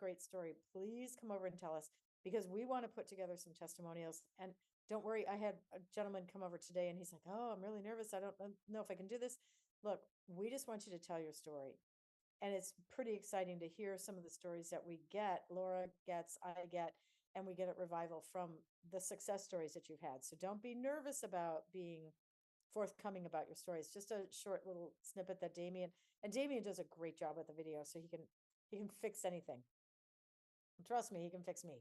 great story, please come over and tell us, because we want to put together some testimonials. And don't worry, I had a gentleman come over today and he's like, oh, I'm really nervous. I don't know if I can do this. Look, we just want you to tell your story. And it's pretty exciting to hear some of the stories that we get, Laura gets, I get, and we get at Revival from the success stories that you've had. So don't be nervous about being forthcoming about your stories. Just a short little snippet that Damien does a great job with the video, so he can fix anything. Trust me, he can fix me.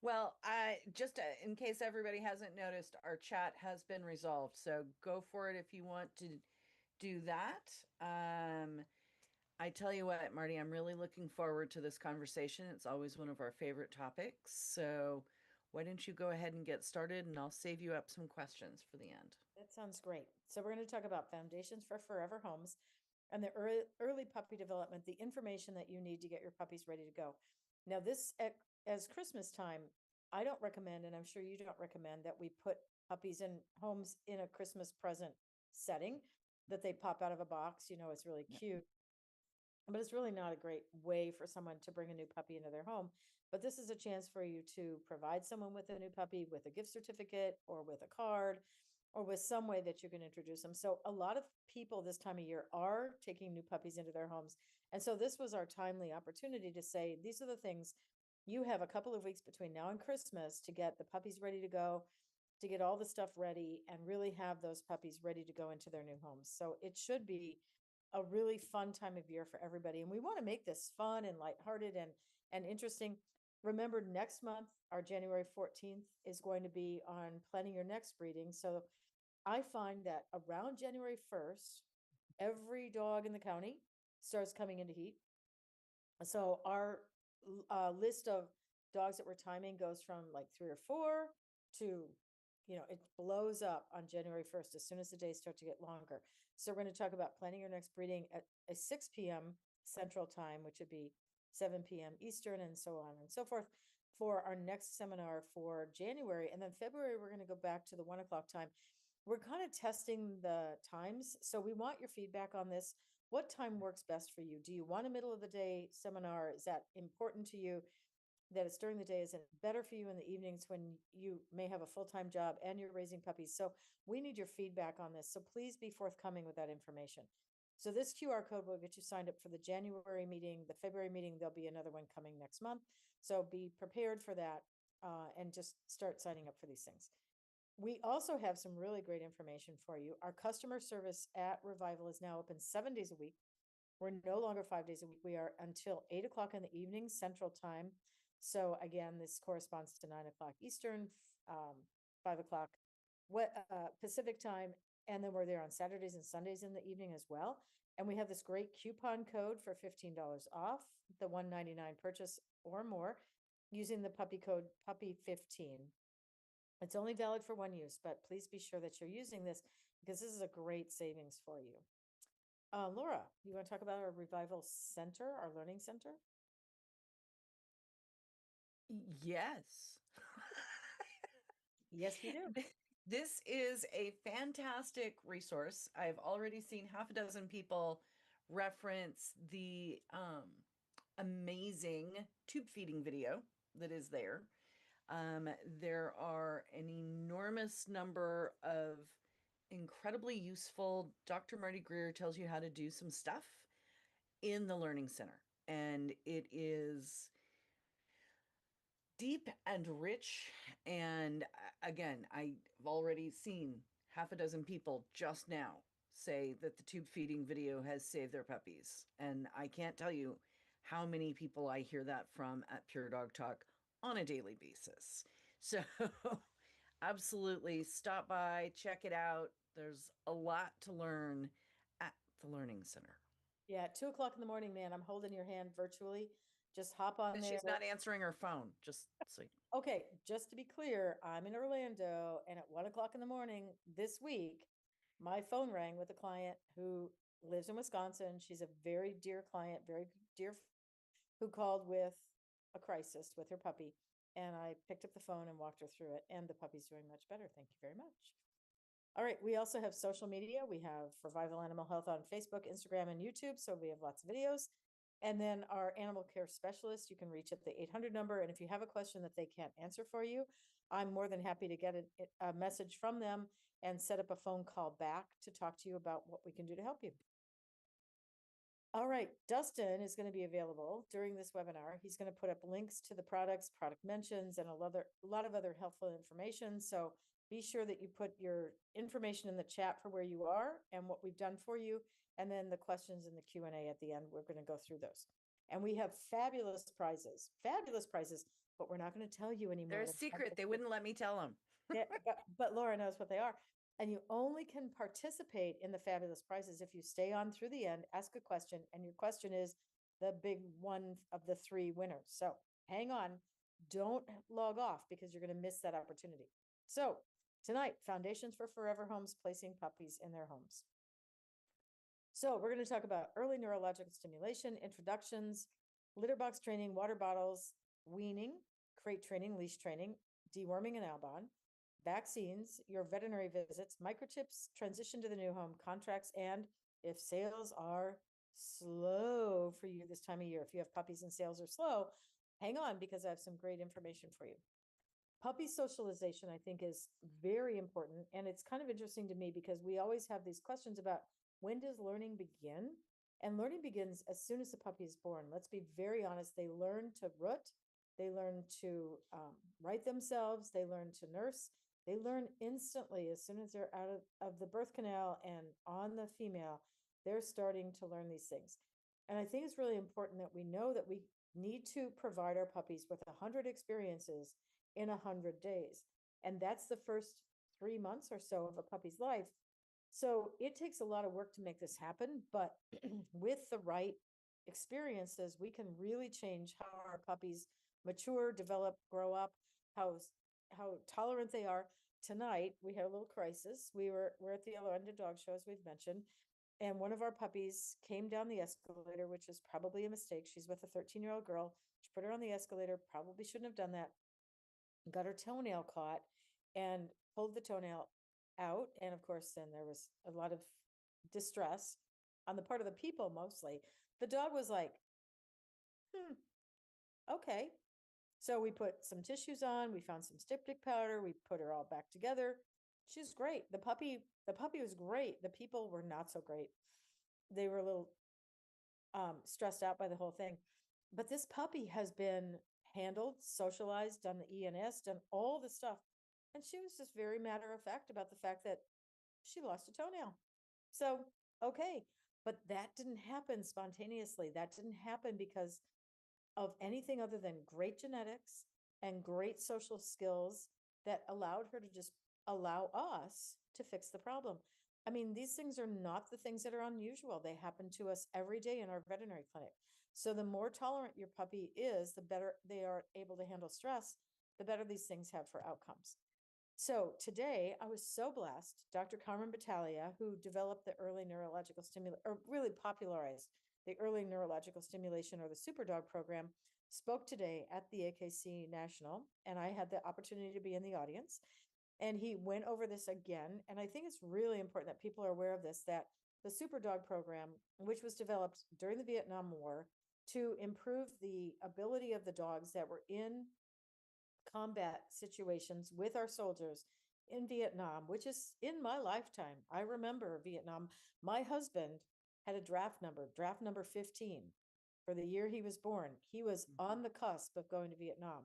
Well, I just in case everybody hasn't noticed, our chat has been resolved. So go for it if you want to do that. I tell you what, Marty, I'm really looking forward to this conversation. It's always one of our favorite topics. So why don't you go ahead and get started, and I'll save you up some questions for the end. That sounds great. So we're going to talk about foundations for forever homes and the early puppy development, the information that you need to get your puppies ready to go. Now, as Christmas time, I don't recommend, and I'm sure you don't recommend, that we put puppies in homes in a Christmas present setting, that they pop out of a box. It's really cute, but it's really not a great way for someone to bring a new puppy into their home. But this is a chance for you to provide someone with a new puppy with a gift certificate or with a card or with some way that you can introduce them. So a lot of people this time of year are taking new puppies into their homes. And so this was our timely opportunity to say, these are the things you have a couple of weeks between now and Christmas to get the puppies ready to go, to get all the stuff ready and really have those puppies ready to go into their new homes. So it should be a really fun time of year for everybody. And we want to make this fun and lighthearted and interesting. Remember, next month, our January 14th is going to be on planning your next breeding. So I find that around January 1st, every dog in the county starts coming into heat. So our list of dogs that we're timing goes from like 3 or 4 to, it blows up on January 1st as soon as the days start to get longer. So we're going to talk about planning your next breeding at a 6 p.m. Central Time, which would be 7 p.m. Eastern, and so on and so forth, for our next seminar for January. And then February, we're going to go back to the 1 o'clock time. We're kind of testing the times. So we want your feedback on this. What time works best for you? Do you want a middle of the day seminar? Is that important to you, that it's during the day? Is it better for you in the evenings when you may have a full-time job and you're raising puppies? So we need your feedback on this. So please be forthcoming with that information. So this QR code will get you signed up for the January meeting, the February meeting. There'll be another one coming next month. So be prepared for that, and just start signing up for these things. We also have some really great information for you. Our customer service at Revival is now open 7 days a week. We're no longer 5 days a week. We are until 8 o'clock in the evening, Central Time. So again, this corresponds to 9 o'clock Eastern, 5 o'clock Pacific Time. And then we're there on Saturdays and Sundays in the evening as well. And we have this great coupon code for $15 off the $199 purchase or more using the puppy code puppy15. It's only valid for one use, but please be sure that you're using this, because this is a great savings for you. Laura, you want to talk about our Revival Center, our learning center? Yes. Yes, we do. This is a fantastic resource. I've already seen half a dozen people reference the amazing tube feeding video that is there. There are an enormous number of incredibly useful, Dr. Marty Greer tells you how to do some stuff in the Learning Center. And it is deep and rich. And again, I've already seen half a dozen people just now say that the tube feeding video has saved their puppies. And I can't tell you how many people I hear that from at Pure Dog Talk on a daily basis. So absolutely stop by, check it out. There's a lot to learn at the Learning Center. Yeah, 2 o'clock in the morning, man. I'm holding your hand virtually. Just hop on And there. she's not answering her phone, just so Okay, just to be clear, I'm in Orlando, and at 1 o'clock in the morning this week, my phone rang with a client who lives in Wisconsin. She's a very dear client, very dear, who called with a crisis with her puppy. And I picked up the phone and walked her through it, and the puppy's doing much better. Thank you very much. All right, we also have social media. We have Revival Animal Health on Facebook, Instagram, and YouTube. So we have lots of videos. And then our animal care specialist, you can reach at the 800 number. And if you have a question that they can't answer for you, I'm more than happy to get a message from them and set up a phone call back to talk to you about what we can do to help you. All right, Dustin is going to be available during this webinar. He's going to put up links to the products, product mentions, and a lot of other helpful information. So be sure that you put your information in the chat for where you are and what we've done for you. And then the questions in the Q&A at the end, we're going to go through those. And we have fabulous prizes, but we're not going to tell you anymore. They're a secret. They wouldn't let me tell them. Yeah, but Laura knows what they are. And you only can participate in the fabulous prizes if you stay on through the end, ask a question, and your question is the big one of the three winners. So hang on, don't log off because you're going to miss that opportunity. So tonight, Foundations for Forever Homes, placing puppies in their homes. So we're going to talk about early neurological stimulation, introductions, litter box training, water bottles, weaning, crate training, leash training, deworming and Albon, vaccines, your veterinary visits, microchips, transition to the new home, contracts, and if sales are slow for you this time of year, if you have puppies and sales are slow, hang on because I have some great information for you. Puppy socialization, I think, is very important. And it's kind of interesting to me because we always have these questions about when does learning begin? And learning begins as soon as the puppy is born. Let's be very honest. They learn to root. They learn to right themselves. They learn to nurse. They learn instantly as soon as they're out of the birth canal and on the female, they're starting to learn these things. And I think it's really important that we know that we need to provide our puppies with 100 experiences in 100 days. And that's the first 3 months or so of a puppy's life. So it takes a lot of work to make this happen, but with the right experiences, we can really change how our puppies mature, develop, grow up, how tolerant they are. Tonight, we had a little crisis. We're at the Orlando Dog Show, as we've mentioned, and one of our puppies came down the escalator, which is probably a mistake. She's with a 13-year-old girl. She put her on the escalator, probably shouldn't have done that. Got her toenail caught and pulled the toenail out. And of course, then there was a lot of distress on the part of the people mostly. The dog was like, okay. So we put some tissues on, we found some styptic powder, we put her all back together. She's great. The puppy was great. The people were not so great. They were a little stressed out by the whole thing. But this puppy has been handled, socialized, done the ENS, done all the stuff. And she was just very matter of fact about the fact that she lost a toenail. So, okay. But that didn't happen spontaneously. That didn't happen because of anything other than great genetics and great social skills that allowed her to just allow us to fix the problem. I mean, these things are not the things that are unusual. They happen to us every day in our veterinary clinic. So the more tolerant your puppy is, the better they are able to handle stress, the better these things have for outcomes. So today I was so blessed. Dr. Carmen Battaglia, who developed the early neurological stimulation, or really popularized the early neurological stimulation or the SuperDog program, spoke today at the AKC National, and I had the opportunity to be in the audience. And he went over this again. And I think it's really important that people are aware of this, that the SuperDog program, which was developed during the Vietnam War to improve the ability of the dogs that were in combat situations with our soldiers in Vietnam, which is in my lifetime. I remember Vietnam. My husband had a draft number 15 for the year he was born. He was on the cusp of going to Vietnam.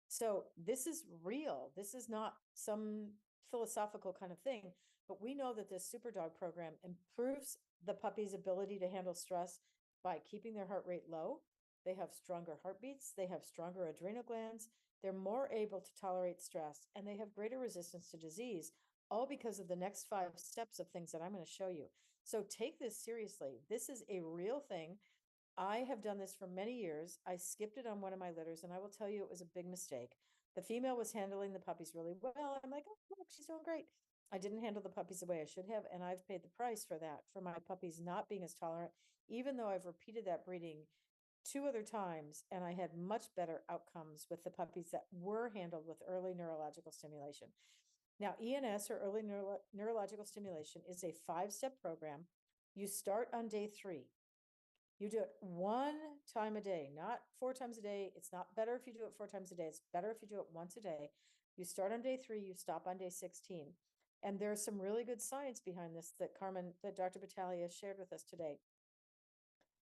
So this is real. This is not some philosophical kind of thing, but we know that this SuperDog program improves the puppy's ability to handle stress by keeping their heart rate low. They have stronger heartbeats. They have stronger adrenal glands. They're more able to tolerate stress, and they have greater resistance to disease, all because of the next 5 steps of things that I'm going to show you. So take this seriously. This is a real thing. I have done this for many years. I skipped it on one of my litters, and I will tell you it was a big mistake. The female was handling the puppies really well. I'm like, oh, look, she's doing great. I didn't handle the puppies the way I should have, and I've paid the price for that, for my puppies not being as tolerant, even though I've repeated that breeding 2 other times, and I had much better outcomes with the puppies that were handled with early neurological stimulation. Now, ENS, or early neurological stimulation, is a 5-step program. You start on day 3. You do it one time a day, not 4 times a day. It's not better if you do it 4 times a day. It's better if you do it once a day. You start on day 3, you stop on day 16. And there's some really good science behind this that Dr. Battaglia shared with us today.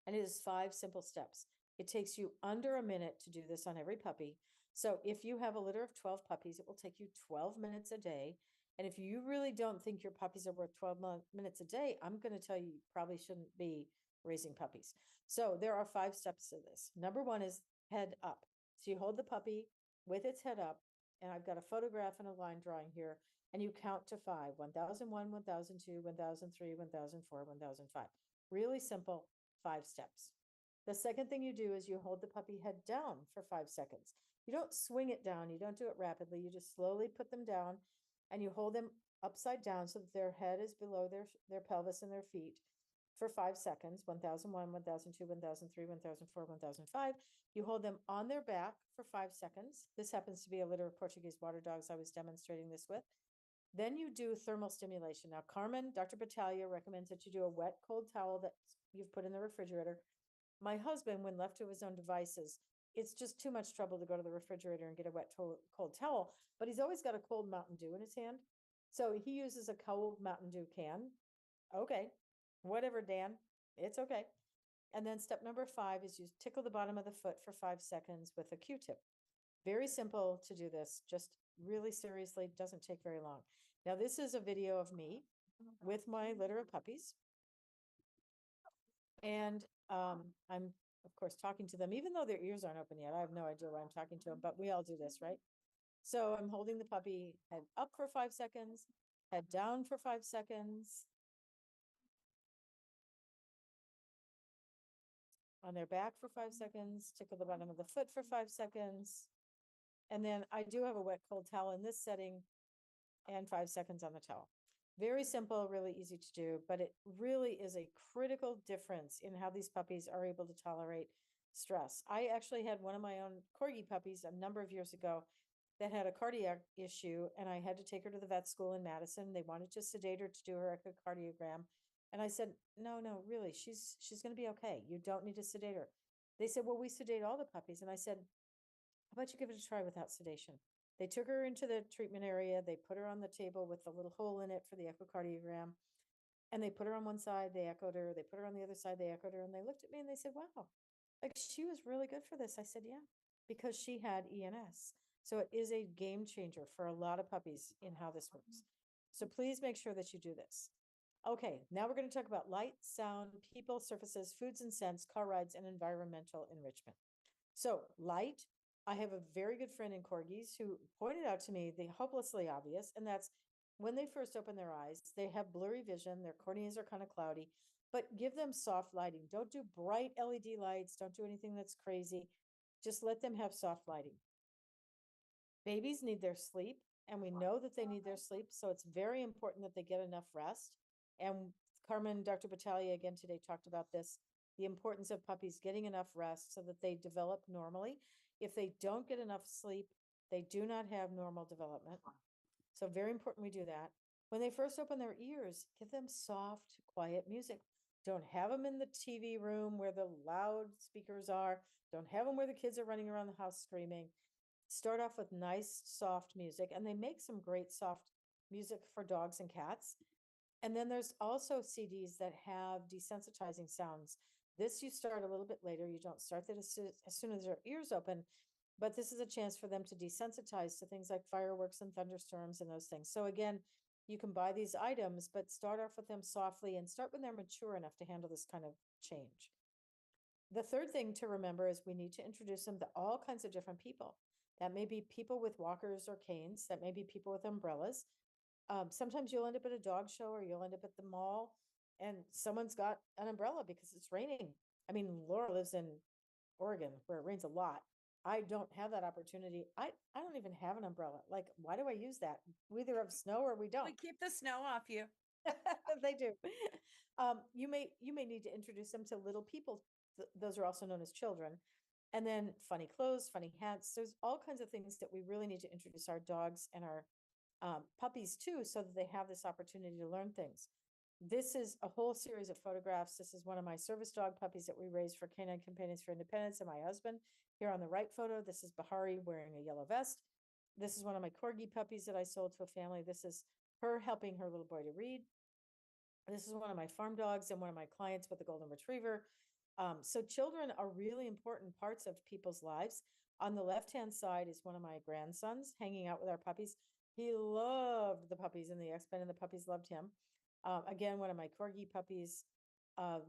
And it is 5 simple steps. It takes you under a minute to do this on every puppy. So if you have a litter of 12 puppies, it will take you 12 minutes a day. And if you really don't think your puppies are worth 12 minutes a day, I'm going to tell you, you probably shouldn't be raising puppies. So there are 5 steps to this. Number 1 is head up. So you hold the puppy with its head up, and I've got a photograph and a line drawing here, and you count to 5, 1001, 1002, 1003, 1004, 1005. Really simple, 5 steps. The second thing you do is you hold the puppy head down for 5 seconds. You don't swing it down, you don't do it rapidly, you just slowly put them down and you hold them upside down so that their head is below their pelvis and their feet for 5 seconds, 1001, 1002, 1003, 1004, 1005. You hold them on their back for 5 seconds. This happens to be a litter of Portuguese water dogs I was demonstrating this with. Then you do thermal stimulation. Now, Carmen, Dr. Battaglia recommends that you do a wet, cold towel that you've put in the refrigerator. My husband, when left to his own devices, it's just too much trouble to go to the refrigerator and get a wet, cold towel, but he's always got a cold Mountain Dew in his hand. So he uses a cold Mountain Dew can. Okay, whatever, Dan, it's okay. And then step number 5 is you tickle the bottom of the foot for 5 seconds with a Q-tip. Very simple to do this, just really seriously, doesn't take very long. Now, this is a video of me with my litter of puppies. And I'm, of course, talking to them, even though their ears aren't open yet. I have no idea why I'm talking to them, but we all do this, right? So I'm holding the puppy head up for 5 seconds, head down for 5 seconds, on their back for 5 seconds, tickle the bottom of the foot for 5 seconds. And then I do have a wet, cold towel in this setting and 5 seconds on the towel. Very simple, really easy to do, but it really is a critical difference in how these puppies are able to tolerate stress. I actually had one of my own corgi puppies a number of years ago that had a cardiac issue, and I had to take her to the vet school in Madison. They wanted to sedate her to do her echocardiogram. And I said, no, really, she's going to be okay. You don't need to sedate her. They said, well, we sedate all the puppies. And I said, how about you give it a try without sedation? They took her into the treatment area. They put her on the table with the little hole in it for the echocardiogram. And they put her on one side, they echoed her. They put her on the other side, they echoed her. And they looked at me and they said, wow, like she was really good for this. I said, yeah, because she had ENS. So it is a game changer for a lot of puppies in how this works. So please make sure that you do this. Okay, now we're going to talk about light, sound, people, surfaces, foods and scents, car rides, and environmental enrichment. So light, I have a very good friend in corgis who pointed out to me the hopelessly obvious, and that's when they first open their eyes, they have blurry vision, their corneas are kind of cloudy, but give them soft lighting. Don't do bright LED lights, don't do anything that's crazy. Just let them have soft lighting. Babies need their sleep, and we know that they need their sleep, so it's very important that they get enough rest. And Carmen, Dr. Battaglia again today talked about this, the importance of puppies getting enough rest so that they develop normally. If they don't get enough sleep, they do not have normal development. So very important we do that. When they first open their ears, give them soft, quiet music. Don't have them in the TV room where the loud speakers are. Don't have them where the kids are running around the house screaming. Start off with nice, soft music, and they make some great soft music for dogs and cats. And then there's also CDs that have desensitizing sounds. This you start a little bit later. You don't start that as soon as their ears open, but this is a chance for them to desensitize to things like fireworks and thunderstorms and those things. So again, you can buy these items, but start off with them softly and start when they're mature enough to handle this kind of change. The third thing to remember is we need to introduce them to all kinds of different people. That may be people with walkers or canes. That may be people with umbrellas. Sometimes you'll end up at a dog show or you'll end up at the mall and someone's got an umbrella because it's raining. I mean, Laura lives in Oregon where it rains a lot. I don't have that opportunity. I don't even have an umbrella. Like, why do I use that? We either have snow or we don't. We keep the snow off you. They do. You may need to introduce them to little people. Those are also known as children. And then funny clothes, funny hats. There's all kinds of things that we really need to introduce our dogs and our puppies too, so that they have this opportunity to learn things. This is a whole series of photographs. This is one of my service dog puppies that we raised for Canine Companions for Independence and my husband. Here on the right photo, this is Bahari wearing a yellow vest. This is one of my corgi puppies that I sold to a family. This is her helping her little boy to read. This is one of my farm dogs and one of my clients with a golden retriever. So children are really important parts of people's lives. On the left-hand side is one of my grandsons hanging out with our puppies. He loved the puppies in the X-Men and the puppies loved him. Again, one of my corgi puppies.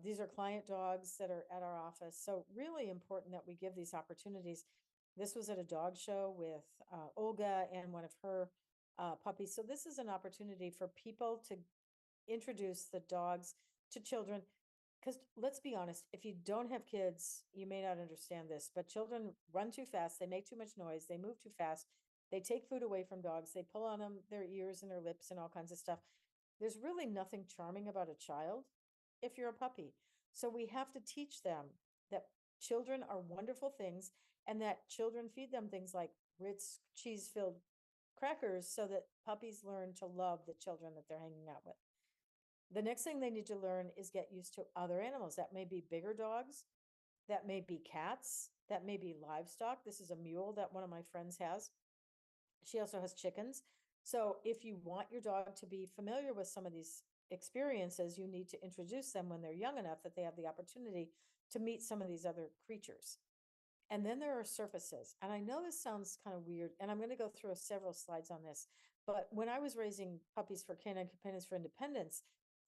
These are client dogs that are at our office. So really important that we give these opportunities. This was at a dog show with Olga and one of her puppies. So this is an opportunity for people to introduce the dogs to children. Because let's be honest, if you don't have kids, you may not understand this, but children run too fast, they make too much noise, they move too fast, they take food away from dogs, they pull on them, their ears and their lips and all kinds of stuff. There's really nothing charming about a child if you're a puppy. So we have to teach them that children are wonderful things and that children feed them things like Ritz cheese-filled crackers so that puppies learn to love the children that they're hanging out with. The next thing they need to learn is get used to other animals. That may be bigger dogs, that may be cats, that may be livestock. This is a mule that one of my friends has. She also has chickens. So if you want your dog to be familiar with some of these experiences, you need to introduce them when they're young enough that they have the opportunity to meet some of these other creatures. And then there are surfaces. And I know this sounds kind of weird, and I'm going to go through several slides on this. But when I was raising puppies for Canine Companions for Independence,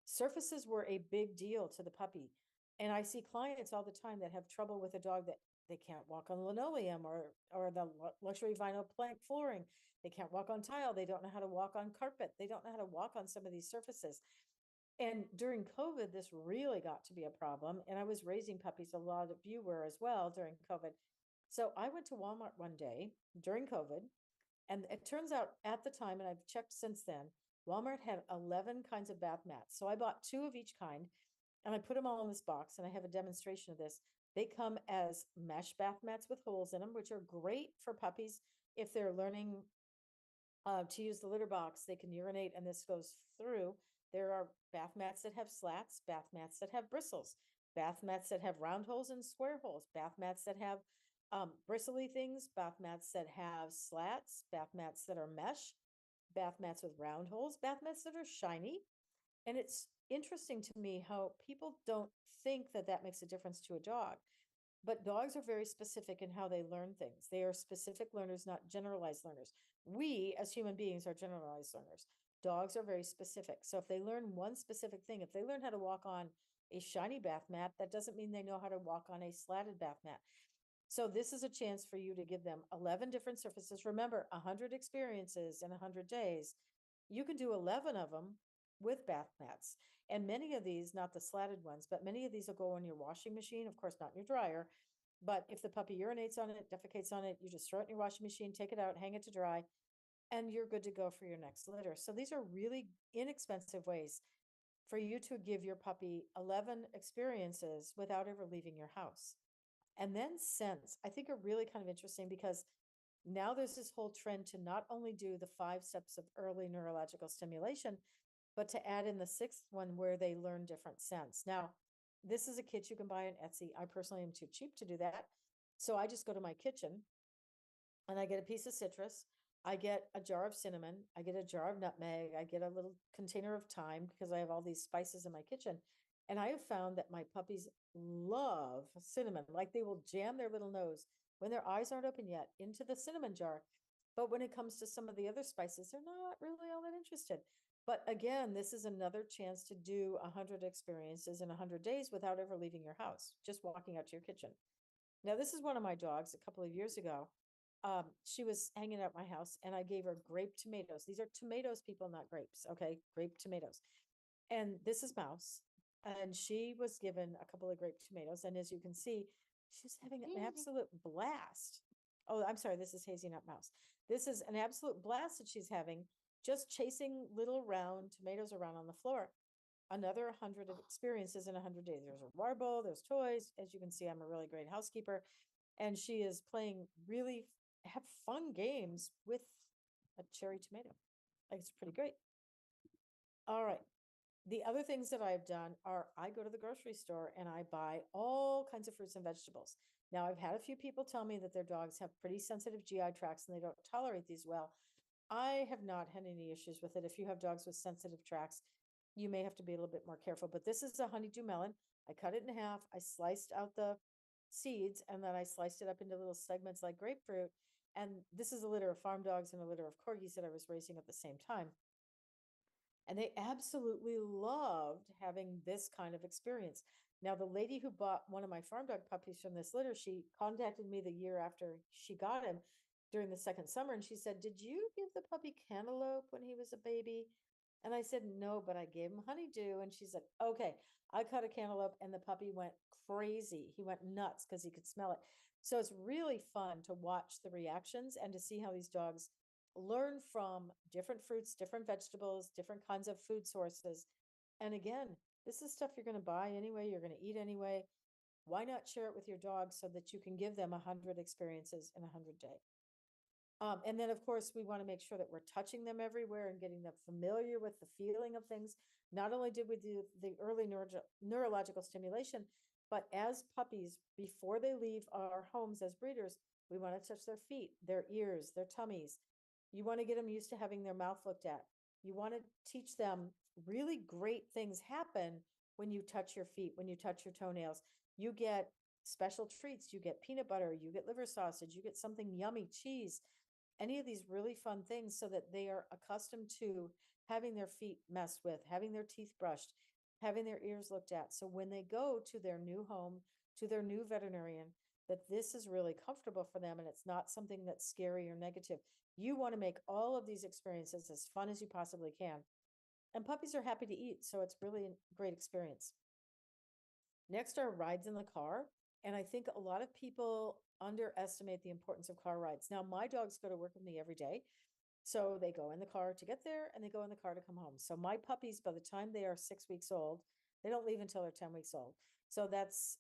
surfaces were a big deal to the puppy. And I see clients all the time that have trouble with a dog that they can't walk on linoleum or the luxury vinyl plank flooring. They can't walk on tile. They don't know how to walk on carpet. They don't know how to walk on some of these surfaces. And during COVID, this really got to be a problem. And I was raising puppies, a lot of you were as well during COVID. So I went to Walmart one day during COVID, and it turns out at the time, and I've checked since then, Walmart had 11 kinds of bath mats. So I bought two of each kind and I put them all in this box, and I have a demonstration of this. They come as mesh bath mats with holes in them, which are great for puppies if they're learning to use the litter box. They can urinate and this goes through. There are bath mats that have slats, bath mats that have bristles, bath mats that have round holes and square holes, bath mats that have bristly things, bath mats that have slats, bath mats that are mesh, bath mats with round holes, bath mats that are shiny. And it's interesting to me how people don't think that that makes a difference to a dog. But dogs are very specific in how they learn things. They are specific learners, not generalized learners. We, as human beings, are generalized learners. Dogs are very specific. So if they learn one specific thing, if they learn how to walk on a shiny bath mat, that doesn't mean they know how to walk on a slatted bath mat. So this is a chance for you to give them 11 different surfaces. Remember, 100 experiences in 100 days. You can do 11 of them with bath mats. And many of these, not the slatted ones, but many of these will go in your washing machine, of course, not in your dryer. But if the puppy urinates on it, defecates on it, you just throw it in your washing machine, take it out, hang it to dry, and you're good to go for your next litter. So these are really inexpensive ways for you to give your puppy 11 experiences without ever leaving your house. And then scents, I think, are really kind of interesting because now there's this whole trend to not only do the 5 steps of early neurological stimulation, but to add in the 6th one where they learn different scents. Now, this is a kit you can buy on Etsy. I personally am too cheap to do that. So I just go to my kitchen and I get a piece of citrus. I get a jar of cinnamon. I get a jar of nutmeg. I get a little container of thyme because I have all these spices in my kitchen. And I have found that my puppies love cinnamon. Like they will jam their little nose when their eyes aren't open yet into the cinnamon jar. But when it comes to some of the other spices, they're not really all that interested. But again, this is another chance to do 100 experiences in 100 days without ever leaving your house, just walking out to your kitchen. Now, this is one of my dogs a couple of years ago. She was hanging out at my house and I gave her grape tomatoes. These are tomatoes, people, not grapes. Okay. Grape tomatoes. And this is Mouse. And she was given a couple of grape tomatoes. And as you can see, she's having an absolute blast. Oh, I'm sorry. This is Hazy Nut Mouse. This is an absolute blast that she's having, just chasing little round tomatoes around on the floor. Another 100 of experiences in 100 days. There's a warble, there's toys. As you can see, I'm a really great housekeeper. And she is playing really have fun games with a cherry tomato. Like it's pretty great. All right. The other things that I've done are I go to the grocery store and I buy all kinds of fruits and vegetables. Now, I've had a few people tell me that their dogs have pretty sensitive GI tracts and they don't tolerate these well. I have not had any issues with it. If you have dogs with sensitive tracts, you may have to be a little bit more careful. But this is a honeydew melon. I cut it in half. I sliced out the seeds and then I sliced it up into little segments like grapefruit. And this is a litter of farm dogs and a litter of corgis that I was raising at the same time. And they absolutely loved having this kind of experience. Now, the lady who bought one of my farm dog puppies from this litter, she contacted me the year after she got him during the second summer. And she said, "Did you give the puppy cantaloupe when he was a baby?" And I said, "No, but I gave him honeydew." And she said, "Okay." I cut a cantaloupe and the puppy went crazy. He went nuts because he could smell it. So it's really fun to watch the reactions and to see how these dogs learn from different fruits, different vegetables, different kinds of food sources. And again, this is stuff you're going to buy anyway, you're going to eat anyway. Why not share it with your dog so that you can give them 100 experiences in 100 days? And then, of course, we want to make sure that we're touching them everywhere and getting them familiar with the feeling of things. Not only did we do the early neurological stimulation, but as puppies, before they leave our homes as breeders, we want to touch their feet, their ears, their tummies. You want to get them used to having their mouth looked at. You want to teach them really great things happen when you touch your feet, when you touch your toenails. You get special treats. You get peanut butter, you get liver sausage, you get something yummy, cheese, any of these really fun things so that they are accustomed to having their feet messed with, having their teeth brushed, having their ears looked at. So when they go to their new home, to their new veterinarian, that this is really comfortable for them and it's not something that's scary or negative. You want to make all of these experiences as fun as you possibly can. And puppies are happy to eat, so it's really a great experience. Next are rides in the car. And I think a lot of people underestimate the importance of car rides. Now, my dogs go to work with me every day. So they go in the car to get there and they go in the car to come home. So my puppies, by the time they are 6 weeks old, they don't leave until they're 10 weeks old. So that's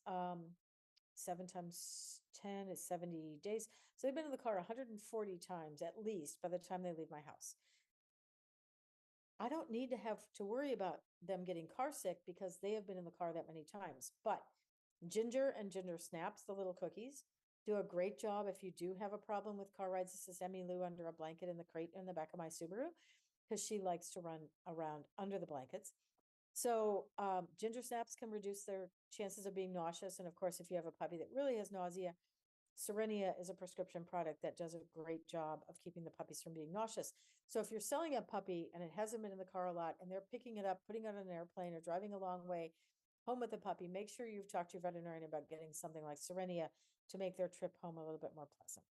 7 times 10 is 70 days. So they've been in the car 140 times at least by the time they leave my house. I don't need to have to worry about them getting car sick because they have been in the car that many times. But Ginger and Ginger Snaps, the little cookies, do a great job if you do have a problem with car rides. This is Emmy Lou under a blanket in the crate in the back of my Subaru because she likes to run around under the blankets. So Ginger Snaps can reduce their chances of being nauseous. And of course, if you have a puppy that really has nausea, Serenia is a prescription product that does a great job of keeping the puppies from being nauseous. So if you're selling a puppy and it hasn't been in the car a lot and they're picking it up, putting it on an airplane or driving a long way home with the puppy, make sure you've talked to your veterinarian about getting something like Serenia to make their trip home a little bit more pleasant.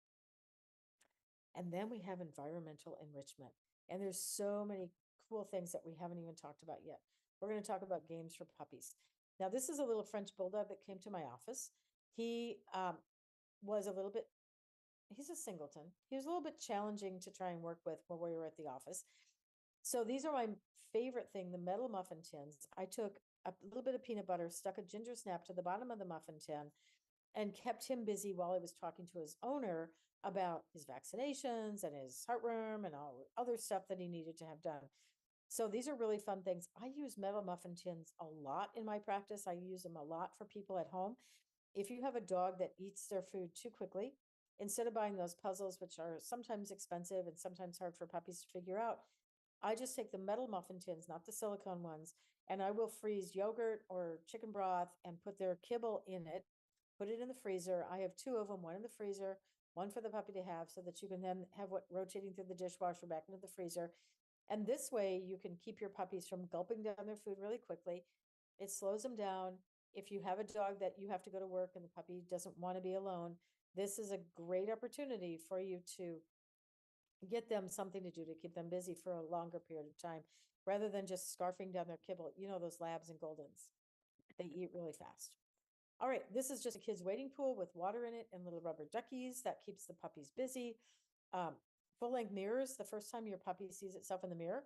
And then we have environmental enrichment. And there's so many cool things that we haven't even talked about yet. We're going to talk about games for puppies. Now, this is a little French bulldog that came to my office. He was a little bit, he's a singleton. He was a little bit challenging to try and work with when we were at the office. So these are my favorite thing, the metal muffin tins. I took a little bit of peanut butter, stuck a ginger snap to the bottom of the muffin tin, and kept him busy while I was talking to his owner about his vaccinations and his heartworm and all other stuff that he needed to have done. So these are really fun things. I use metal muffin tins a lot in my practice. I use them a lot for people at home. If you have a dog that eats their food too quickly, instead of buying those puzzles, which are sometimes expensive and sometimes hard for puppies to figure out, I just take the metal muffin tins, not the silicone ones, and I will freeze yogurt or chicken broth and put their kibble in it, put it in the freezer. I have two of them, one in the freezer, one for the puppy to have so that you can then have what rotating through the dishwasher back into the freezer. And this way you can keep your puppies from gulping down their food really quickly. It slows them down. If you have a dog that you have to go to work and the puppy doesn't want to be alone, this is a great opportunity for you to get them something to do to keep them busy for a longer period of time rather than just scarfing down their kibble. You know, those labs and Goldens, they eat really fast. All right, this is just a kid's wading pool with water in it and little rubber duckies that keeps the puppies busy. Full length mirrors, the first time your puppy sees itself in the mirror,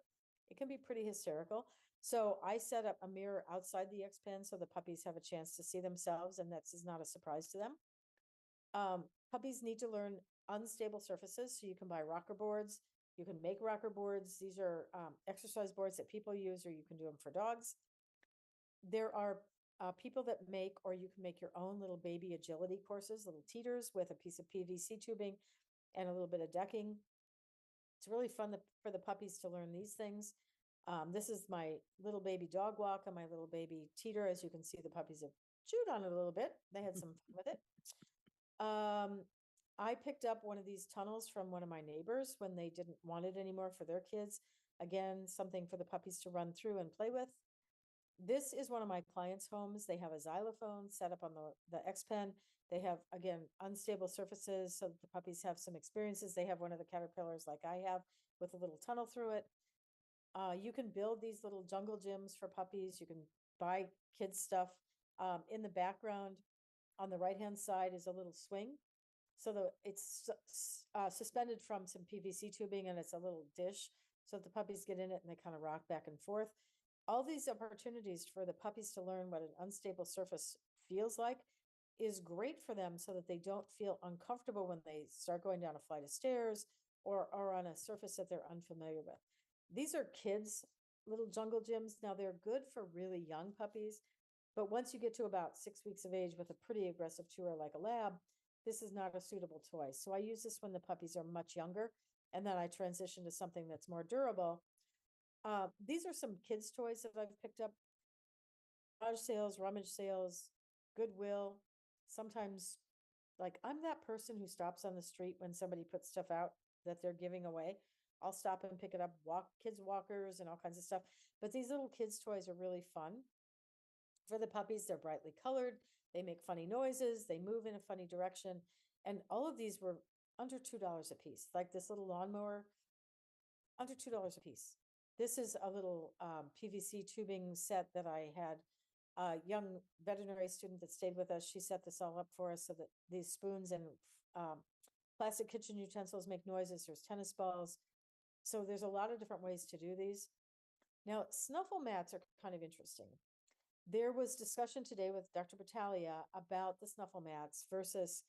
it can be pretty hysterical. So I set up a mirror outside the X pen so the puppies have a chance to see themselves, and that's not a surprise to them. Puppies need to learn unstable surfaces, so you can buy rocker boards. You can make rocker boards. These are exercise boards that people use, or you can do them for dogs. There are people that make, or you can make your own little baby agility courses, little teeters with a piece of PVC tubing and a little bit of decking. It's really fun for the puppies to learn these things. This is my little baby dog walk and my little baby teeter. As you can see, the puppies have chewed on it a little bit. They had some fun with it. I picked up one of these tunnels from one of my neighbors when they didn't want it anymore for their kids. Again, something for the puppies to run through and play with. This is one of my clients' homes. They have a xylophone set up on the X Pen. They have, again, unstable surfaces so that the puppies have some experiences. They have one of the caterpillars like I have with a little tunnel through it. You can build these little jungle gyms for puppies. You can buy kids stuff. In the background, on the right-hand side is a little swing. So it's suspended from some PVC tubing, and it's a little dish so that the puppies get in it and they kind of rock back and forth. All these opportunities for the puppies to learn what an unstable surface feels like is great for them so that they don't feel uncomfortable when they start going down a flight of stairs or on a surface that they're unfamiliar with. These are kids' little jungle gyms. Now, they're good for really young puppies, but once you get to about 6 weeks of age with a pretty aggressive chewer like a lab, this is not a suitable toy. So I use this when the puppies are much younger, and then I transition to something that's more durable. These are some kids' toys that I've picked up. Garage sales, rummage sales, Goodwill. Sometimes, like, I'm that person who stops on the street when somebody puts stuff out that they're giving away. I'll stop and pick it up, kids' walkers and all kinds of stuff. But these little kids' toys are really fun. For the puppies, they're brightly colored. They make funny noises. They move in a funny direction. And all of these were under $2 a piece. Like this little lawnmower, under $2 a piece. This is a little PVC tubing set that I had a young veterinary student that stayed with us. She set this all up for us so that these spoons and plastic kitchen utensils make noises. There's tennis balls. So there's a lot of different ways to do these. Now, snuffle mats are kind of interesting. There was discussion today with Dr. Battaglia about the snuffle mats versus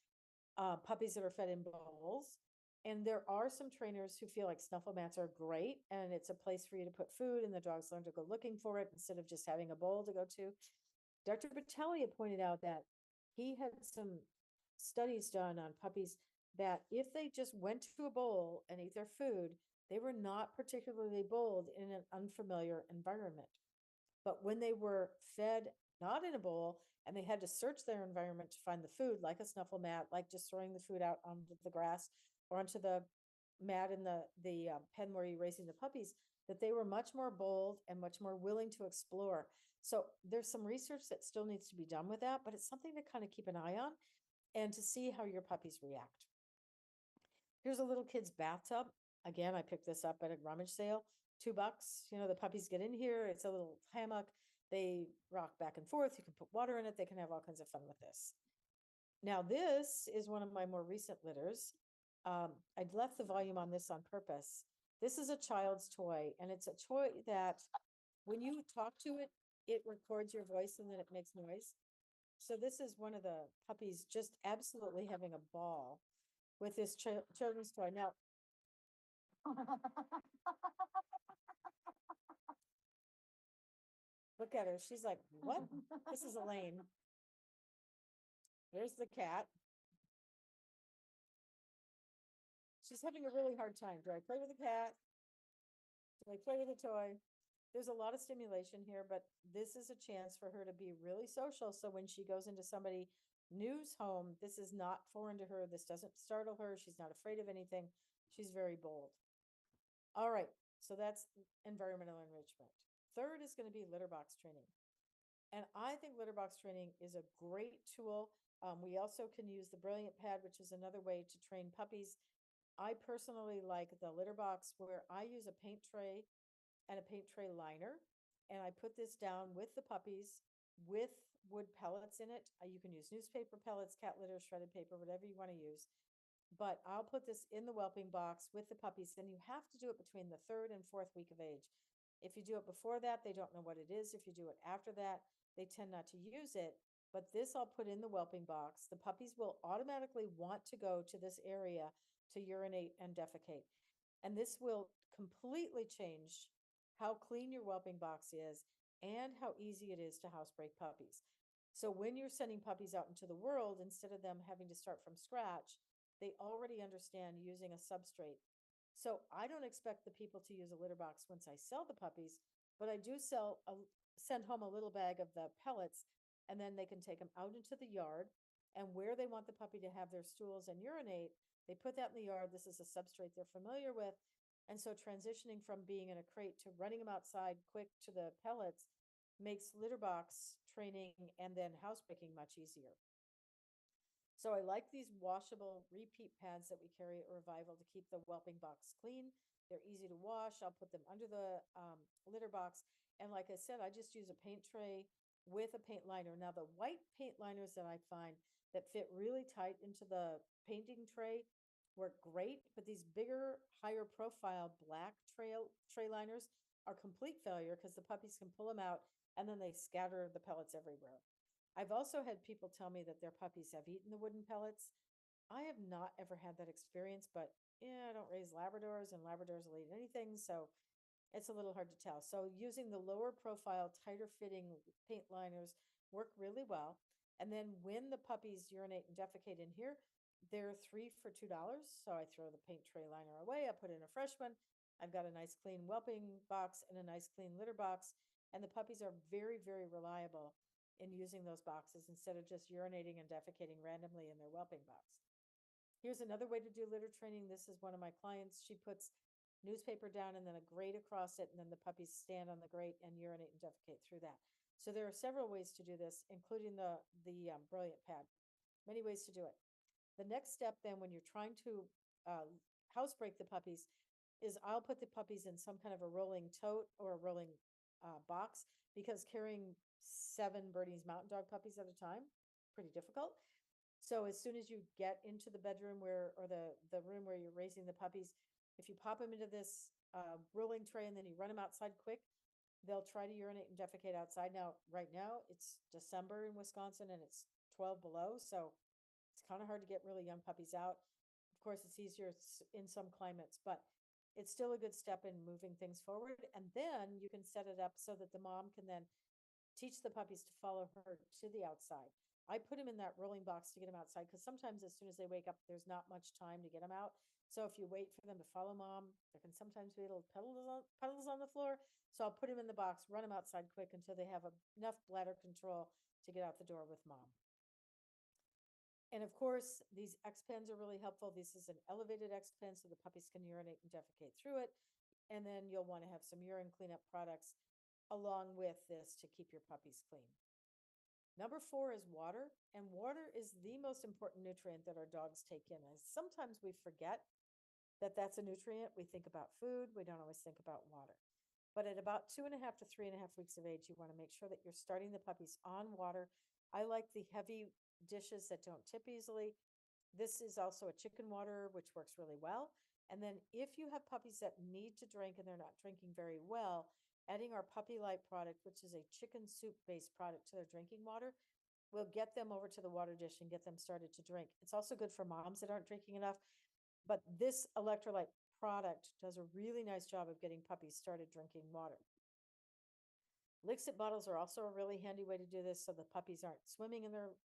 puppies that are fed in bowls. And there are some trainers who feel like snuffle mats are great and it's a place for you to put food and the dogs learn to go looking for it instead of just having a bowl to go to. Dr. Battaglia pointed out that he had some studies done on puppies that if they just went to a bowl and ate their food, they were not particularly bold in an unfamiliar environment. But when they were fed not in a bowl and they had to search their environment to find the food, like a snuffle mat, like just throwing the food out onto the grass or onto the mat in the pen where you're raising the puppies, that they were much more bold and much more willing to explore. So there's some research that still needs to be done with that, but it's something to kind of keep an eye on and to see how your puppies react. Here's a little kid's bathtub. Again, I picked this up at a rummage sale, $2. You know, the puppies get in here. It's a little hammock. They rock back and forth. You can put water in it. They can have all kinds of fun with this. Now, this is one of my more recent litters. I'd left the volume on this on purpose. This is a child's toy, and it's a toy that when you talk to it, it records your voice and then it makes noise. So this is one of the puppies just absolutely having a ball with this children's toy. Now, look at her. She's like, what? This is Elaine. There's the cat. She's having a really hard time. Do I play with the cat? Do I play with a toy? There's a lot of stimulation here, but this is a chance for her to be really social. So when she goes into somebody new's home, this is not foreign to her. This doesn't startle her. She's not afraid of anything. She's very bold. All right. So that's environmental enrichment. Third is going to be litter box training. And I think litter box training is a great tool. We also can use the Brilliant Pad, which is another way to train puppies. I personally like the litter box where I use a paint tray and a paint tray liner. And I put this down with the puppies with wood pellets in it. You can use newspaper pellets, cat litter, shredded paper, whatever you want to use. But I'll put this in the whelping box with the puppies. And you have to do it between the 3rd and 4th week of age. If you do it before that, they don't know what it is. If you do it after that, they tend not to use it. But this I'll put in the whelping box. The puppies will automatically want to go to this area to urinate and defecate. And this will completely change how clean your whelping box is and how easy it is to housebreak puppies. So when you're sending puppies out into the world, instead of them having to start from scratch, they already understand using a substrate. So I don't expect the people to use a litter box once I sell the puppies, but I do send home a little bag of the pellets, and then they can take them out into the yard, and where they want the puppy to have their stools and urinate, they put that in the yard. This is a substrate they're familiar with. And so transitioning from being in a crate to running them outside quick to the pellets makes litter box training and then housebreaking much easier. So I like these washable repeat pads that we carry at Revival to keep the whelping box clean. They're easy to wash. I'll put them under the litter box. And like I said, I just use a paint tray with a paint liner. Now, the white paint liners that I find that fit really tight into the painting tray work great, but these bigger, higher profile black tray liners are complete failure because the puppies can pull them out and then they scatter the pellets everywhere. I've also had people tell me that their puppies have eaten the wooden pellets. I have not ever had that experience, but yeah, I don't raise Labradors, and Labradors will eat anything, so it's a little hard to tell. So using the lower profile, tighter fitting paint liners work really well. And then when the puppies urinate and defecate in here, they're 3 for $2. So I throw the paint tray liner away. I put in a fresh one. I've got a nice clean whelping box and a nice clean litter box. And the puppies are very, very reliable in using those boxes instead of just urinating and defecating randomly in their whelping box. Here's another way to do litter training. This is one of my clients. She puts newspaper down and then a grate across it, and then the puppies stand on the grate and urinate and defecate through that. So there are several ways to do this, including the Brilliant Pad. Many ways to do it. The next step then, when you're trying to housebreak the puppies, is I'll put the puppies in some kind of a rolling tote or a rolling box, because carrying 7 Bernese Mountain Dog puppies at a time, pretty difficult. So as soon as you get into the bedroom or the room where you're raising the puppies, if you pop them into this rolling tray and then you run them outside quick, they'll try to urinate and defecate outside. Now, right now it's December in Wisconsin and it's 12 below, so it's kind of hard to get really young puppies out. Of course, it's easier in some climates, but it's still a good step in moving things forward. And then you can set it up so that the mom can then teach the puppies to follow her to the outside. I put them in that rolling box to get them outside because sometimes as soon as they wake up, there's not much time to get them out. So if you wait for them to follow mom, there can sometimes be little puddles on the floor. So I'll put them in the box, run them outside quick until they have enough bladder control to get out the door with mom. And of course, these X-Pens are really helpful. This is an elevated X-Pen so the puppies can urinate and defecate through it. And then you'll want to have some urine cleanup products along with this to keep your puppies clean. Number 4 is water, and water is the most important nutrient that our dogs take in. And sometimes we forget that that's a nutrient. We think about food, we don't always think about water. But at about 2.5 to 3.5 weeks of age, you want to make sure that you're starting the puppies on water. I like the heavy dishes that don't tip easily. This is also a chicken water, which works really well. And then if you have puppies that need to drink and they're not drinking very well, adding our Puppy Light product, which is a chicken soup based product, to their drinking water, will get them over to the water dish and get them started to drink. It's also good for moms that aren't drinking enough. But this electrolyte product does a really nice job of getting puppies started drinking water. Lixit bottles are also a really handy way to do this so the puppies aren't swimming in their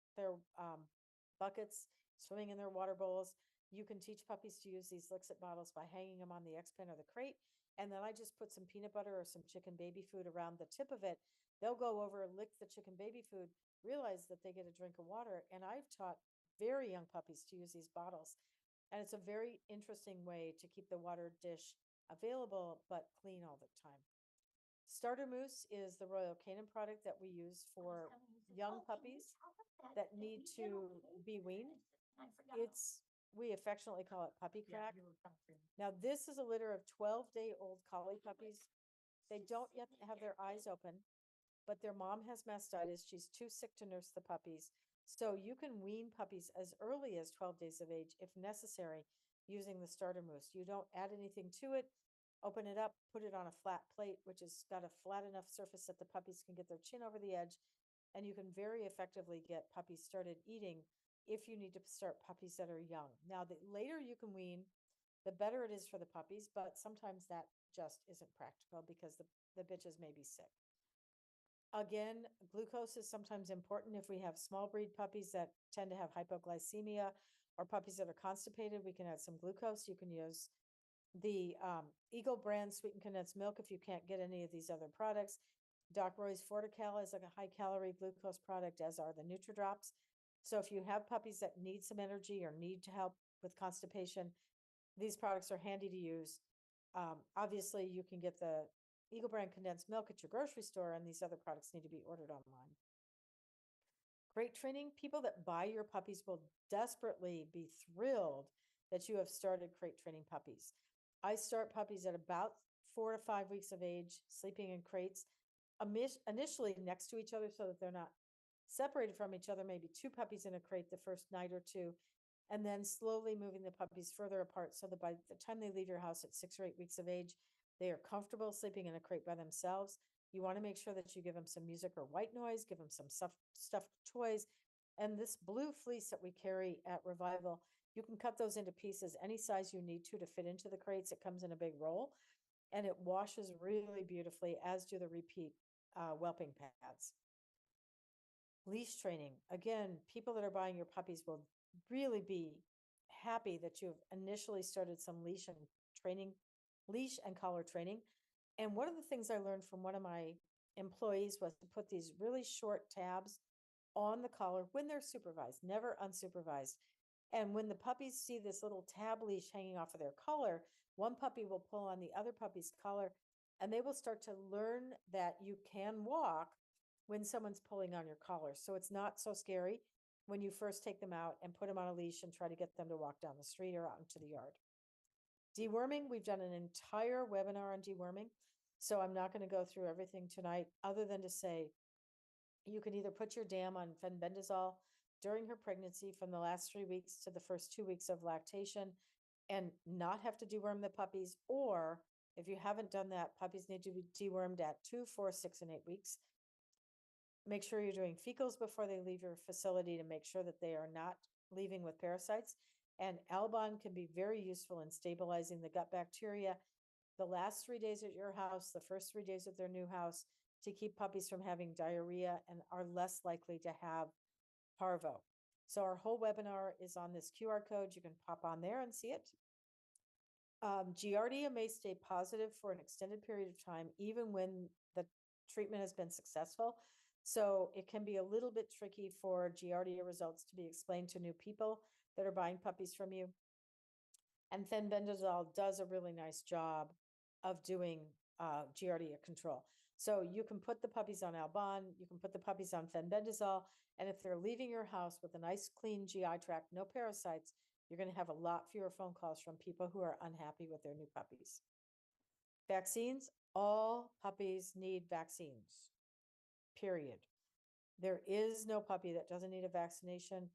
buckets, swimming in their water bowls. You can teach puppies to use these Lixit bottles by hanging them on the X-Pen or the crate. And then I just put some peanut butter or some chicken baby food around the tip of it. They'll go over, lick the chicken baby food, realize that they get a drink of water. And I've taught very young puppies to use these bottles. And it's a very interesting way to keep the water dish available, but clean all the time. Starter Mousse is the Royal Canin product that we use for young puppies that need to be weaned. We affectionately call it puppy crack. Now, this is a litter of 12-day-old collie puppies. They don't yet have their eyes open, but their mom has mastitis. She's too sick to nurse the puppies. So you can wean puppies as early as 12 days of age, if necessary, using the Starter Mousse. You don't add anything to it. Open it up, put it on a flat plate, which has got a flat enough surface that the puppies can get their chin over the edge. And you can very effectively get puppies started eating if you need to start puppies that are young. Now, the later you can wean, the better it is for the puppies, but sometimes that just isn't practical because the bitches may be sick. Again, glucose is sometimes important if we have small breed puppies that tend to have hypoglycemia or puppies that are constipated. We can add some glucose. You can use the Eagle brand sweetened condensed milk if you can't get any of these other products. Doc Roy's Fortical is a high calorie glucose product, as are the NutriDrops. So if you have puppies that need some energy or need to help with constipation, these products are handy to use. Obviously, you can get the Eagle brand condensed milk at your grocery store, and these other products need to be ordered online. Crate training, people that buy your puppies will desperately be thrilled that you have started crate training puppies. I start puppies at about 4 to 5 weeks of age, sleeping in crates, initially next to each other so that they're not separated from each other, maybe 2 puppies in a crate the first night or 2, and then slowly moving the puppies further apart so that by the time they leave your house at 6 or 8 weeks of age, they are comfortable sleeping in a crate by themselves. You want to make sure that you give them some music or white noise, give them some stuffed toys. And this blue fleece that we carry at Revival, you can cut those into pieces any size you need to fit into the crates. It comes in a big roll and it washes really beautifully, as do the repeat whelping pads. Leash training. Again, people that are buying your puppies will really be happy that you've initially started some leash and collar training. And one of the things I learned from one of my employees was to put these really short tabs on the collar when they're supervised, never unsupervised. And when the puppies see this little tab leash hanging off of their collar, one puppy will pull on the other puppy's collar and they will start to learn that you can walk when someone's pulling on your collar. So it's not so scary when you first take them out and put them on a leash and try to get them to walk down the street or out into the yard. Deworming, we've done an entire webinar on deworming. So I'm not going to go through everything tonight other than to say you can either put your dam on fenbendazole during her pregnancy from the last 3 weeks to the first 2 weeks of lactation and not have to deworm the puppies. Or if you haven't done that, puppies need to be dewormed at 2, 4, 6, and 8 weeks. Make sure you're doing fecals before they leave your facility to make sure that they are not leaving with parasites. And Albon can be very useful in stabilizing the gut bacteria the last 3 days at your house, the first 3 days at their new house, to keep puppies from having diarrhea and are less likely to have parvo. So our whole webinar is on this QR code. You can pop on there and see it. Giardia may stay positive for an extended period of time, even when the treatment has been successful. So it can be a little bit tricky for Giardia results to be explained to new people that are buying puppies from you. And fenbendazole does a really nice job of doing Giardia control. So you can put the puppies on Albon, you can put the puppies on fenbendazole, and if they're leaving your house with a nice clean GI tract, no parasites, you're going to have a lot fewer phone calls from people who are unhappy with their new puppies. Vaccines, all puppies need vaccines, period. There is no puppy that doesn't need a vaccination.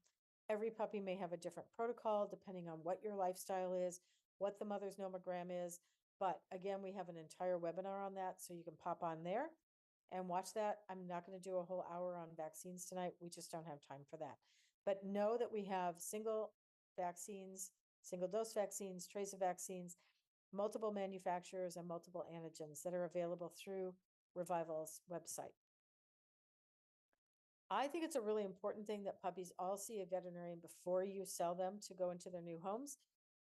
Every puppy may have a different protocol depending on what your lifestyle is, what the mother's nomogram is. But again, we have an entire webinar on that, so you can pop on there and watch that. I'm not going to do a whole hour on vaccines tonight. We just don't have time for that. But know that we have single vaccines, single dose vaccines, trace of vaccines, multiple manufacturers, and multiple antigens that are available through Revival's website. I think it's a really important thing that puppies all see a veterinarian before you sell them to go into their new homes.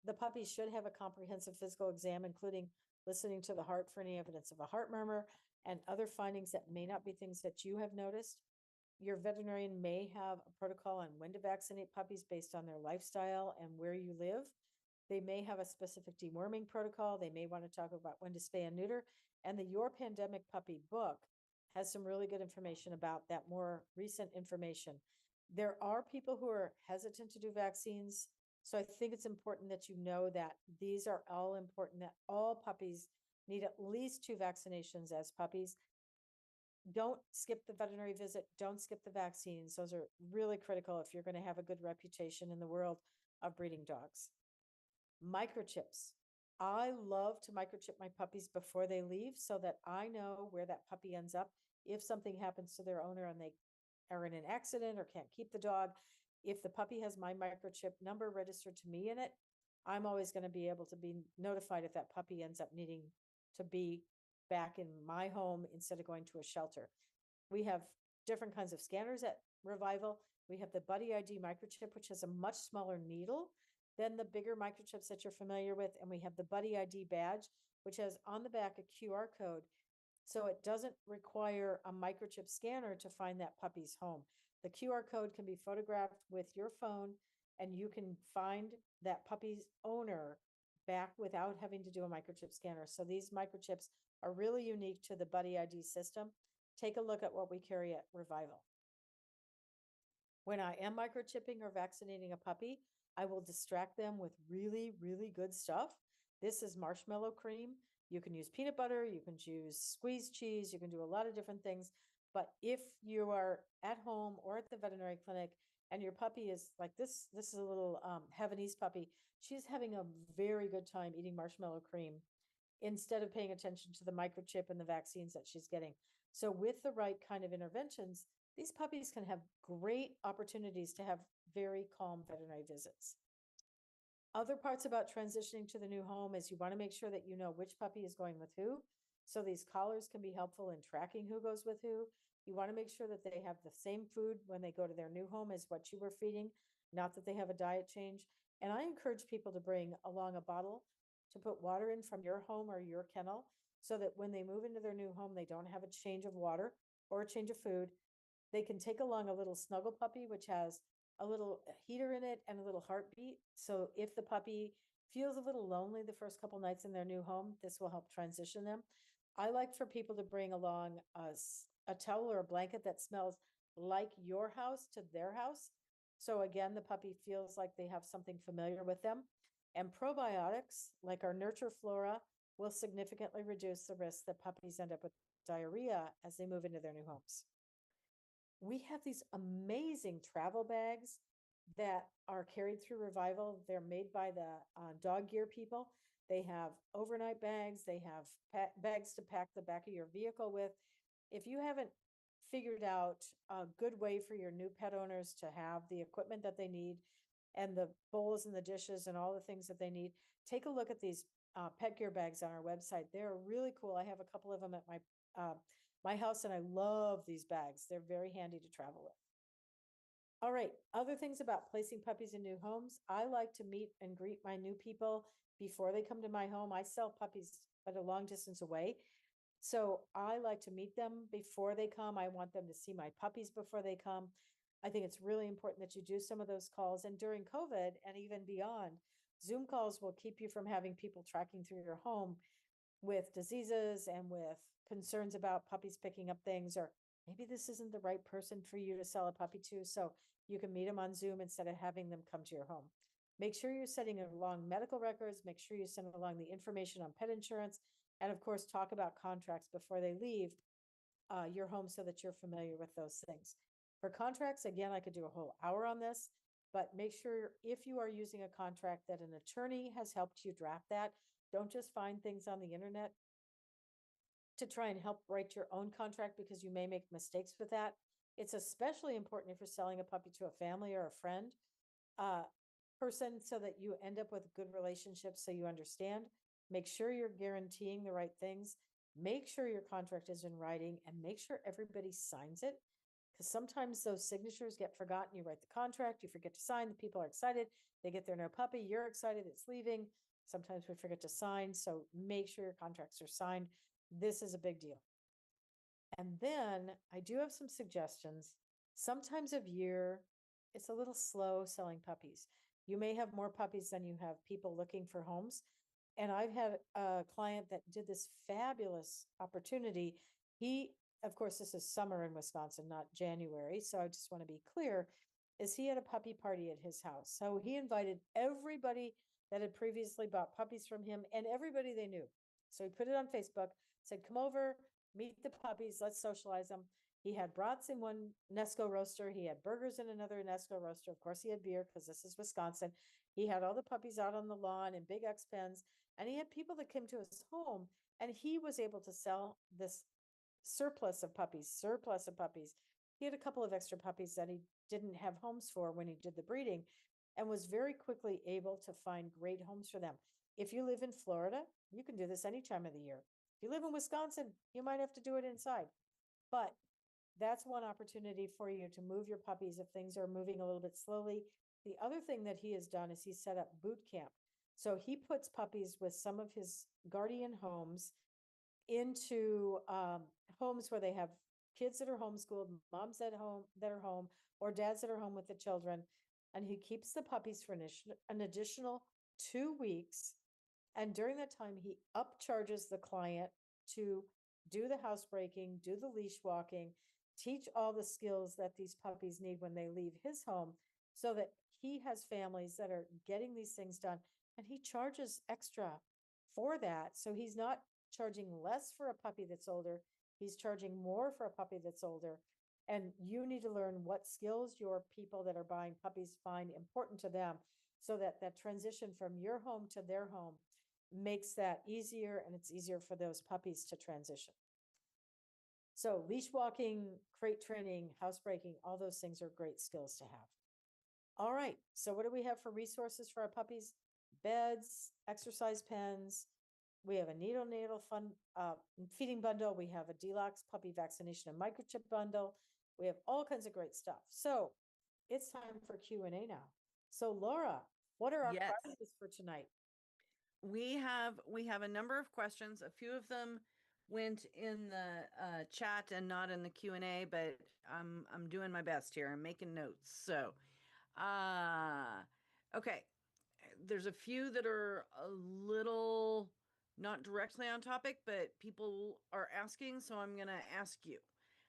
The puppies should have a comprehensive physical exam, including listening to the heart for any evidence of a heart murmur and other findings that may not be things that you have noticed. Your veterinarian may have a protocol on when to vaccinate puppies based on their lifestyle and where you live. They may have a specific deworming protocol. They may want to talk about when to spay and neuter. And the Your Pandemic Puppy book has some really good information about that, more recent information. There are people who are hesitant to do vaccines. So I think it's important that you know that these are all important, that all puppies need at least 2 vaccinations as puppies. Don't skip the veterinary visit. Don't skip the vaccines. Those are really critical if you're going to have a good reputation in the world of breeding dogs. Microchips. I love to microchip my puppies before they leave so that I know where that puppy ends up. If something happens to their owner and they are in an accident or can't keep the dog, if the puppy has my microchip number registered to me in it, I'm always going to be able to be notified if that puppy ends up needing to be back in my home instead of going to a shelter. We have different kinds of scanners at Revival. We have the Buddy ID microchip, which has a much smaller needle than the bigger microchips that you're familiar with. And we have the Buddy ID badge, which has on the back a QR code. So it doesn't require a microchip scanner to find that puppy's home. The QR code can be photographed with your phone and you can find that puppy's owner back without having to do a microchip scanner. So these microchips are really unique to the Buddy ID system. Take a look at what we carry at Revival. When I am microchipping or vaccinating a puppy, I will distract them with really, really good stuff. This is marshmallow cream. You can use peanut butter, you can use squeezed cheese, you can do a lot of different things. But if you are at home or at the veterinary clinic and your puppy is like this is a little Havanese puppy, she's having a very good time eating marshmallow cream instead of paying attention to the microchip and the vaccines that she's getting. So with the right kind of interventions, these puppies can have great opportunities to have very calm veterinary visits. Other parts about transitioning to the new home is you want to make sure that you know which puppy is going with who. So these collars can be helpful in tracking who goes with who. You want to make sure that they have the same food when they go to their new home as what you were feeding, not that they have a diet change. And I encourage people to bring along a bottle to put water in from your home or your kennel so that when they move into their new home, they don't have a change of water or a change of food. They can take along a little snuggle puppy, which has a little heater in it and a little heartbeat. So if the puppy feels a little lonely the first couple nights in their new home, this will help transition them. I like for people to bring along a towel or a blanket that smells like your house to their house. So again, the puppy feels like they have something familiar with them. And probiotics, like our Nurture Flora, will significantly reduce the risk that puppies end up with diarrhea as they move into their new homes. We have these amazing travel bags that are carried through Revival. They're made by the dog gear people. They have overnight bags. They have bags to pack the back of your vehicle with. If you haven't figured out a good way for your new pet owners to have the equipment that they need and the bowls and the dishes and all the things that they need, take a look at these pet gear bags on our website. They're really cool. I have a couple of them at my house, and I love these bags. They're very handy to travel with. All right, other things about placing puppies in new homes. I like to meet and greet my new people before they come to my home. I sell puppies at a long distance away. So I like to meet them before they come. I want them to see my puppies before they come. I think it's really important that you do some of those calls. And during COVID and even beyond, Zoom calls will keep you from having people tracking through your home with diseases and with concerns about puppies picking up things, or maybe this isn't the right person for you to sell a puppy to. So you can meet them on Zoom instead of having them come to your home. Make sure you're sending along medical records. Make sure you send along the information on pet insurance. And of course, talk about contracts before they leave your home so that you're familiar with those things. For contracts, again, I could do a whole hour on this, but make sure if you are using a contract that an attorney has helped you draft that. Don't just find things on the internet to try and help write your own contract because you may make mistakes with that. It's especially important if you're selling a puppy to a family or a friend person so that you end up with good relationships so you understand. Make sure you're guaranteeing the right things. Make sure your contract is in writing and make sure everybody signs it because sometimes those signatures get forgotten. You write the contract, you forget to sign, the people are excited, they get their new puppy, you're excited, it's leaving. Sometimes we forget to sign, so make sure your contracts are signed. This is a big deal. And then I do have some suggestions. Sometimes of year, it's a little slow selling puppies. You may have more puppies than you have people looking for homes. And I've had a client that did this fabulous opportunity. Of course, this is summer in Wisconsin, not January. So I just want to be clear, is he had a puppy party at his house. So he invited everybody that had previously bought puppies from him and everybody they knew. So he put it on Facebook, said, come over, meet the puppies, let's socialize them. He had brats in one Nesco roaster. He had burgers in another Nesco roaster. Of course, he had beer because this is Wisconsin. He had all the puppies out on the lawn in big X pens, and he had people that came to his home, and he was able to sell this surplus of puppies. He had a couple of extra puppies that he didn't have homes for when he did the breeding. and was very quickly able to find great homes for them. If you live in Florida, you can do this any time of the year. If you live in Wisconsin, you might have to do it inside. But that's one opportunity for you to move your puppies if things are moving a little bit slowly. The other thing that he has done is he set up boot camp. So he puts puppies with some of his guardian homes into homes where they have kids that are homeschooled, moms at home that are home, or dads that are home with the children. And he keeps the puppies for an additional 2 weeks. And during that time, he upcharges the client to do the housebreaking, do the leash walking, teach all the skills that these puppies need when they leave his home, so that he has families that are getting these things done. And he charges extra for that. So he's not charging less for a puppy that's older. He's charging more for a puppy that's older. And you need to learn what skills your people that are buying puppies find important to them, so that that transition from your home to their home makes that easier, and it's easier for those puppies to transition. So leash walking, crate training, housebreaking, all those things are great skills to have. All right, so what do we have for resources for our puppies? Beds, exercise pens. We have a neonatal fun feeding bundle. We have a Deluxe puppy vaccination and microchip bundle. We have all kinds of great stuff. So it's time for Q&A now. So Laura, what are our Yes. prizes for tonight? We have a number of questions. A few of them went in the chat and not in the Q&A, but I'm doing my best here. I'm making notes. So, okay. There's a few that are a little not directly on topic, but people are asking, so I'm going to ask you.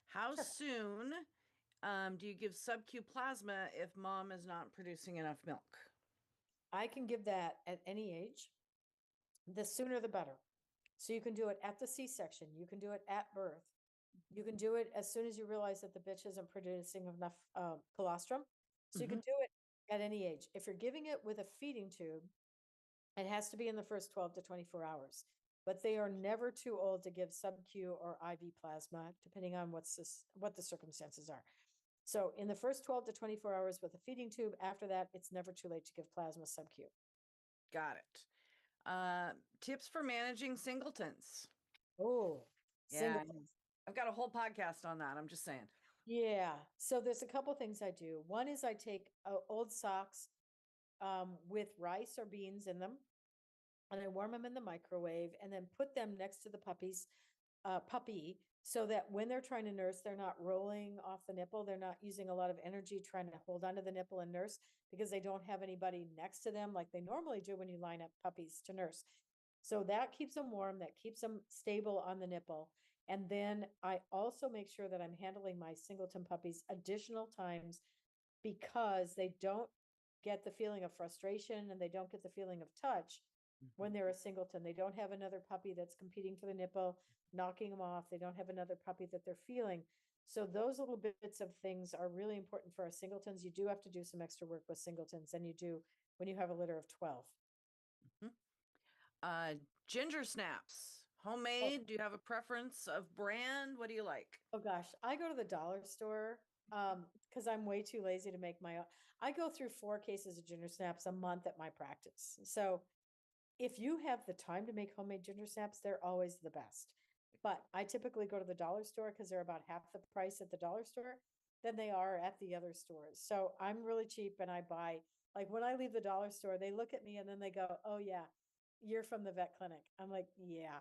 How soon do you give sub-Q plasma if mom is not producing enough milk? I can give that at any age. The sooner the better. So you can do it at the C-section. You can do it at birth. You can do it as soon as you realize that the bitch isn't producing enough colostrum. So you can do it at any age. If you're giving it with a feeding tube, it has to be in the first 12 to 24 hours. But they are never too old to give sub-Q or IV plasma, depending on what the circumstances are. So in the first 12 to 24 hours with a feeding tube, after that, it's never too late to give plasma sub-Q. Got it. Tips for managing singletons. Oh, Yeah, singletons. I've got a whole podcast on that. I'm just saying. Yeah. So there's a couple things I do. One is I take old socks with rice or beans in them, and I warm them in the microwave, and then put them next to the puppy, so that when they're trying to nurse, they're not rolling off the nipple. They're not using a lot of energy trying to hold onto the nipple and nurse, because they don't have anybody next to them like they normally do when you line up puppies to nurse. So that keeps them warm, that keeps them stable on the nipple. And then I also make sure that I'm handling my singleton puppies additional times, because they don't get the feeling of frustration and they don't get the feeling of touch when they're a singleton. They don't have another puppy that's competing for the nipple, knocking them off. They don't have another puppy that they're feeling. So those little bits of things are really important for our singletons. You do have to do some extra work with singletons than you do when you have a litter of 12. Ginger snaps, homemade. Do you have a preference of brand? What do you like? Oh gosh, I go to the dollar store because I'm way too lazy to make my own. I go through 4 cases of ginger snaps a month at my practice. So if you have the time to make homemade ginger snaps, they're always the best. But I typically go to the dollar store because they're about half the price at the dollar store than they are at the other stores. So I'm really cheap, and I buy, like, when I leave the dollar store, they look at me and then they go, "Oh yeah, you're from the vet clinic." I'm like, "Yeah."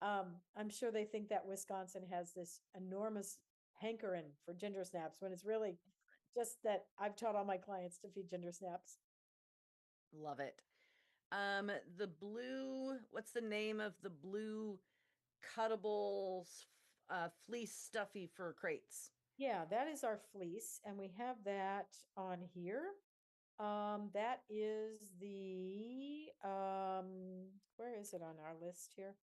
I'm sure they think that Wisconsin has this enormous hankering for ginger snaps, when it's really just that I've taught all my clients to feed ginger snaps. Love it. The blue, what's the name of the blue cuttable fleece stuffy fur crates? Yeah, that is our fleece, and we have that on here. That is the where is it on our list here?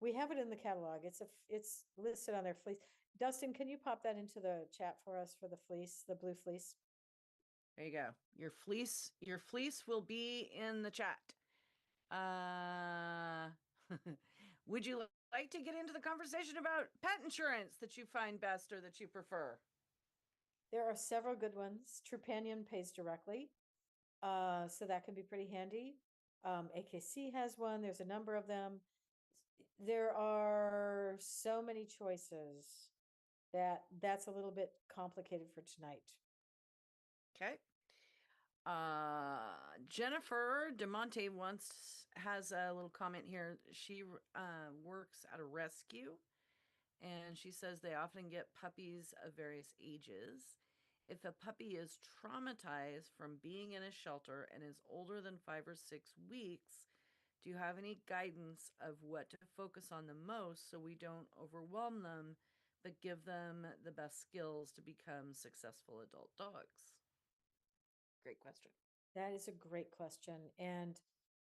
We have it in the catalog. It's listed on their fleece. Dustin, can you pop that into the chat for us for the fleece, the blue fleece? There you go. Your fleece will be in the chat. Would you like to get into the conversation about pet insurance that you find best or that you prefer? There are several good ones. Trupanion pays directly. So that can be pretty handy. AKC has one. There's a number of them. There are so many choices that that's a little bit complicated for tonight. Okay. Jennifer DeMonte has a little comment here. She works at a rescue, and she says they often get puppies of various ages. If a puppy is traumatized from being in a shelter and is older than 5 or 6 weeks, do you have any guidance of what to focus on the most so we don't overwhelm them, but give them the best skills to become successful adult dogs? Great question. That is a great question. And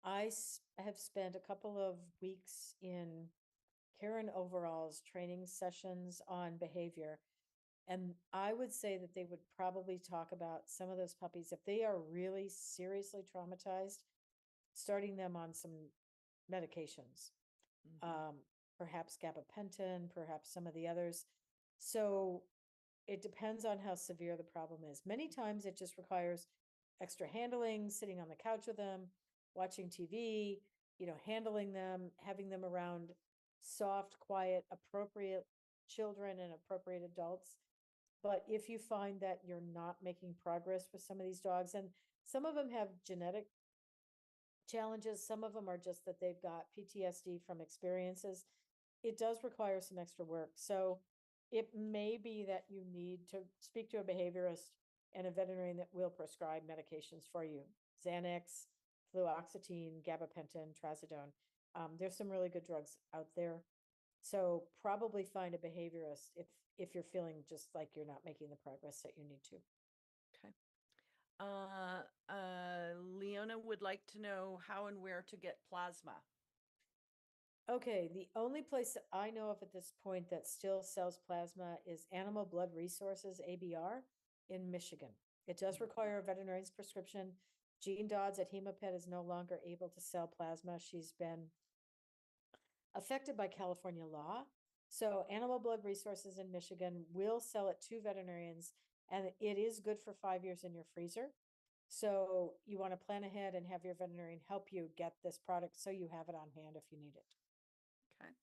have spent a couple of weeks in Karen Overall's training sessions on behavior. And I would say that they would probably talk about some of those puppies, if they are really seriously traumatized, starting them on some medications, um, perhaps gabapentin, perhaps some of the others. So it depends on how severe the problem is. Many times it just requires extra handling, sitting on the couch with them, watching TV, handling them, having them around soft, quiet, appropriate children and appropriate adults. But if you find that you're not making progress with some of these dogs, and some of them have genetic challenges, some of them are just that they've got PTSD from experiences, it does require some extra work. So it may be that you need to speak to a behaviorist and a veterinarian that will prescribe medications for you. Xanax, fluoxetine, gabapentin, trazodone. There's some really good drugs out there. So probably find a behaviorist if you're feeling just like you're not making the progress that you need to. Okay. Leona would like to know how and where to get plasma. Okay, the only place that I know of at this point that still sells plasma is Animal Blood Resources, ABR, in Michigan. It does require a veterinarian's prescription. Jean Dodds at Hemopet is no longer able to sell plasma. She's been affected by California law. So Animal Blood Resources in Michigan will sell it to veterinarians, and it is good for 5 years in your freezer. So you want to plan ahead and have your veterinarian help you get this product so you have it on hand if you need it. Okay.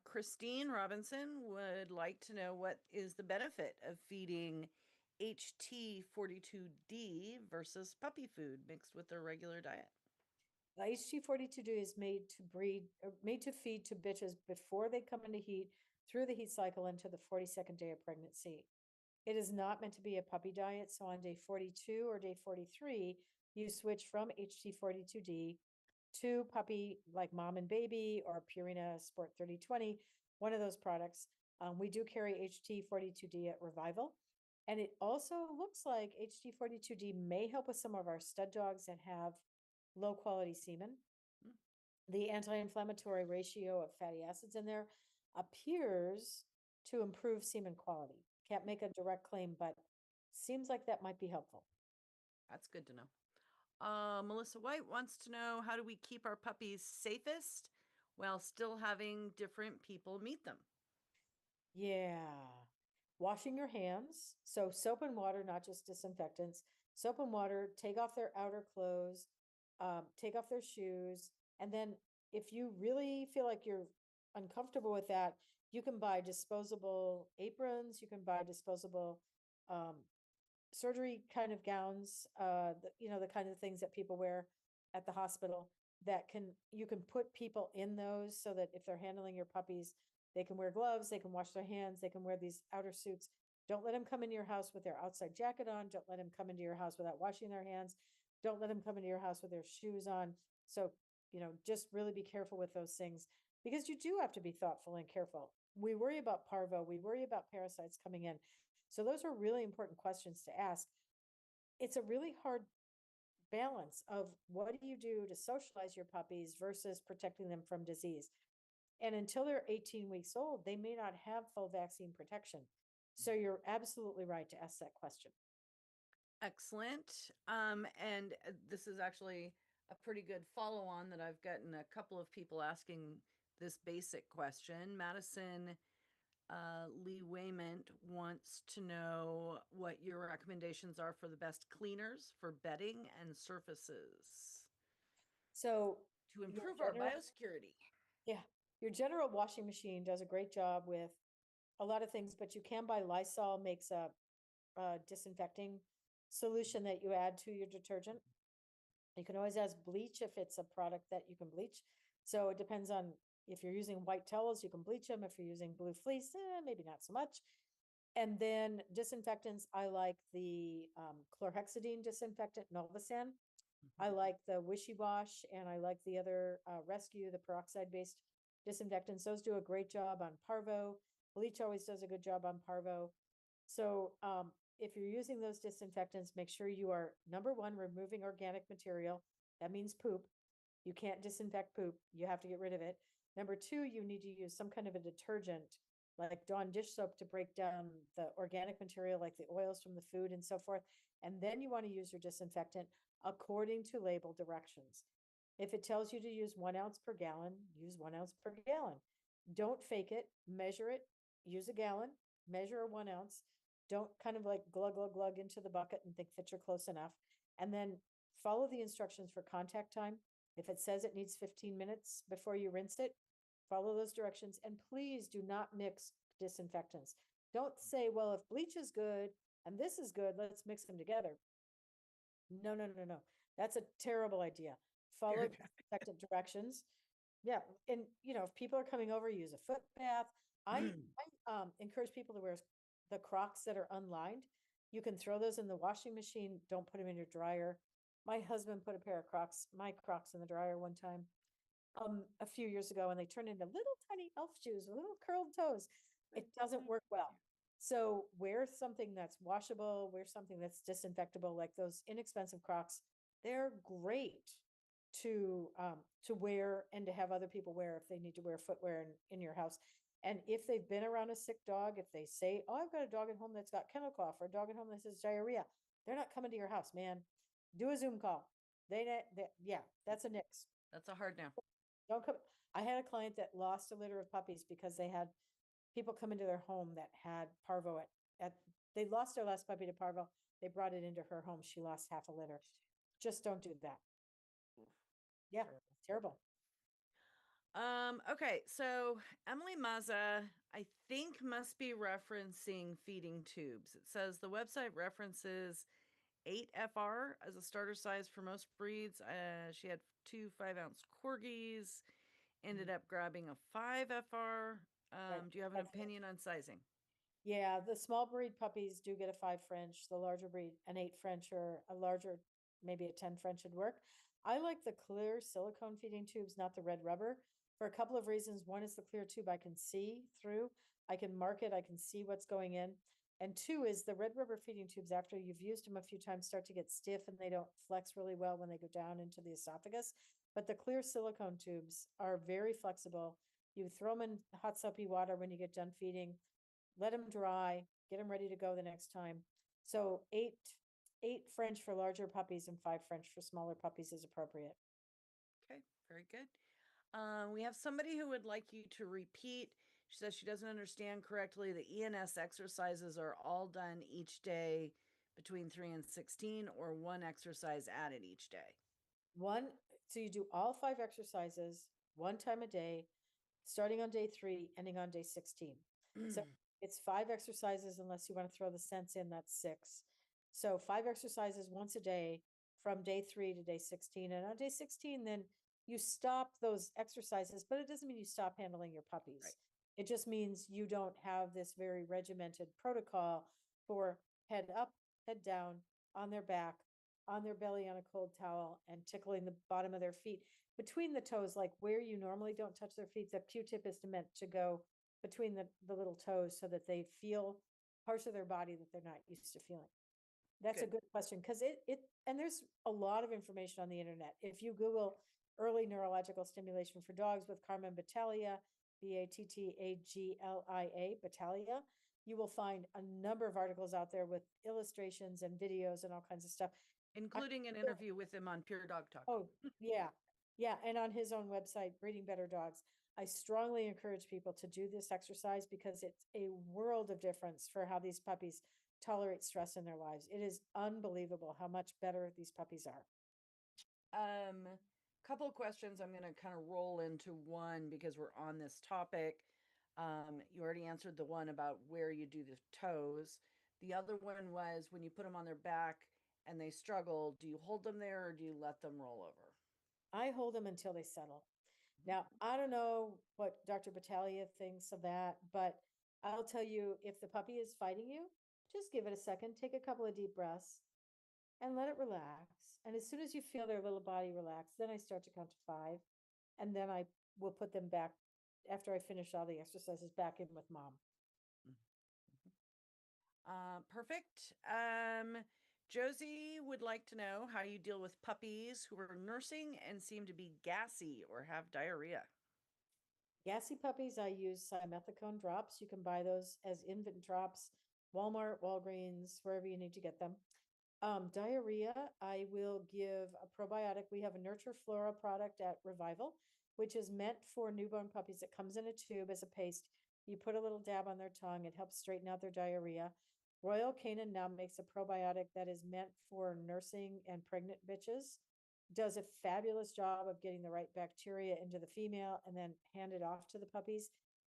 Christine Robinson would like to know what is the benefit of feeding HT42D versus puppy food mixed with their regular diet. HT42D is made to feed to bitches before they come into heat, through the heat cycle into the 42nd day of pregnancy. It is not meant to be a puppy diet. So on day 42 or day 43, you switch from HT42D to puppy like Mom and Baby or Purina Sport 3020, one of those products. We do carry HT42D at Revival. And it also looks like HT42D may help with some of our stud dogs that have low quality semen. The anti-inflammatory ratio of fatty acids in there appears to improve semen quality. Can't make a direct claim, but seems like that might be helpful. That's good to know. Melissa White wants to know, how do we keep our puppies safest while still having different people meet them? Yeah. Washing your hands. So soap and water, not just disinfectants. Soap and water, take off their outer clothes, take off their shoes. And then if you really feel like you're uncomfortable with that, you can buy disposable aprons. You can buy disposable um, surgery kind of gowns, the kind of things that people wear at the hospital that you can put people in those so that if they're handling your puppies, they can wear gloves, they can wash their hands, they can wear these outer suits. Don't let them come into your house with their outside jacket on. Don't let them come into your house without washing their hands. Don't let them come into your house with their shoes on. So, just really be careful with those things because you do have to be thoughtful and careful. We worry about parvo, we worry about parasites coming in. So those are really important questions to ask. It's a really hard balance of what do you do to socialize your puppies versus protecting them from disease. And until they're 18 weeks old, they may not have full vaccine protection. So you're absolutely right to ask that question. Excellent. And this is actually a pretty good follow on that I've gotten a couple of people asking this basic question. Madison Lee Waymont wants to know what your recommendations are for the best cleaners for bedding and surfaces So to your improve our general, biosecurity. yeah, your general washing machine does a great job with a lot of things, but you can buy Lysol makes a disinfecting solution that you add to your detergent. You can always add bleach if it's a product that you can bleach. So it depends on if you're using white towels, you can bleach them. If you're using blue fleece, maybe not so much. And then disinfectants, I like the chlorhexidine disinfectant, Novasan. I like the Wishy Wash, and I like the other Rescue, the peroxide-based disinfectants. Those do a great job on parvo. Bleach always does a good job on parvo. So if you're using those disinfectants, make sure you are, number one, removing organic material. That means poop. You can't disinfect poop. You have to get rid of it. Number two, you need to use some kind of a detergent like Dawn dish soap to break down the organic material, like the oils from the food and so forth. And then you want to use your disinfectant according to label directions. If it tells you to use 1 ounce per gallon, use 1 ounce per gallon. Don't fake it, measure it, use a gallon, measure a 1 ounce. Don't kind of like glug, glug, glug into the bucket and think that you're close enough. And then follow the instructions for contact time. If it says it needs 15 minutes before you rinse it, follow those directions. And please do not mix disinfectants. Don't say, well, if bleach is good and this is good, let's mix them together. No, no, no, no. That's a terrible idea. Follow disinfectant directions. Yeah, and if people are coming over, use a foot bath. I encourage people to wear the Crocs that are unlined. You can throw those in the washing machine. Don't put them in your dryer. My husband put a pair of my Crocs in the dryer one time, a few years ago, and they turned into little tiny elf shoes with little curled toes. It doesn't work well. So wear something that's washable, wear something that's disinfectable, like those inexpensive Crocs. They're great to wear and to have other people wear if they need to wear footwear in your house. And if they've been around a sick dog, if they say, oh, I've got a dog at home that's got kennel cough or a dog at home that has diarrhea, they're not coming to your house, man. Do a Zoom call. Yeah, that's a nix. That's a hard no. Don't come. I had a client that lost a litter of puppies because they had people come into their home that had parvo they lost their last puppy to parvo. They brought it into her home. She lost half a litter. Just don't do that. Yeah, terrible. Okay, so Emily Mazza, I think, must be referencing feeding tubes. It says the website references 8 FR as a starter size for most breeds. She had 2 5-ounce corgis, ended up grabbing a 5 FR. Right. Do you have an opinion on sizing? Yeah, the small breed puppies do get a 5 French. The larger breed, an 8 French, or a larger, maybe a 10 French would work. I like the clear silicone feeding tubes, not the red rubber, for a couple of reasons. One is the clear tube I can see through. I can mark it. I can see what's going in. And two is the red rubber feeding tubes, after you've used them a few times, start to get stiff and they don't flex really well when they go down into the esophagus. But the clear silicone tubes are very flexible. You throw them in hot soapy water when you get done feeding, let them dry, get them ready to go the next time. So eight French for larger puppies and 5 French for smaller puppies is appropriate. Okay, very good. We have somebody who would like you to repeat. She says she doesn't understand correctly. The ENS exercises are all done each day between 3 and 16, or one exercise added each day. So you do all 5 exercises one time a day, starting on day 3, ending on day 16. So it's 5 exercises, unless you want to throw the cents in, that's 6. So 5 exercises once a day from day 3 to day 16. And on day 16, then you stop those exercises, but it doesn't mean you stop handling your puppies. Right. It just means you don't have this very regimented protocol for head up, head down, on their back, on their belly on a cold towel, and tickling the bottom of their feet between the toes, like where you normally don't touch their feet. The Q-tip is meant to go between the little toes so that they feel parts of their body that they're not used to feeling. That's a good question, because and there's a lot of information on the internet. If you Google early neurological stimulation for dogs with Carmen Battaglia, Battaglia, Battaglia, you will find a number of articles out there with illustrations and videos and all kinds of stuff. Including an interview with him on Pure Dog Talk. Oh, yeah. Yeah, and on his own website, Breeding Better Dogs, I strongly encourage people to do this exercise because it's a world of difference for how these puppies tolerate stress in their lives. It is unbelievable how much better these puppies are. Couple of questions. I'm going to kind of roll into one because we're on this topic. You already answered the one about where you do the toes. The other one was when you put them on their back and they struggle, do you hold them there or do you let them roll over? I hold them until they settle. Now, I don't know what Dr. Battaglia thinks of that, but I'll tell you, if the puppy is fighting you, just give it a second, take a couple of deep breaths, and let it relax. And as soon as you feel their little body relax, then I start to count to five. And then I will put them back after I finish all the exercises back in with mom. Perfect. Josie would like to know how you deal with puppies who are nursing and seem to be gassy or have diarrhea. Gassy puppies, I use simethicone drops. You can buy those as infant drops, Walmart, Walgreens, wherever you need to get them. Diarrhea, I will give a probiotic. We have a Nurture Flora product at Revival, which is meant for newborn puppies. It comes in a tube as a paste. You put a little dab on their tongue, it helps straighten out their diarrhea. Royal Canin now makes a probiotic that is meant for nursing and pregnant bitches. Does a fabulous job of getting the right bacteria into the female and then hand it off to the puppies.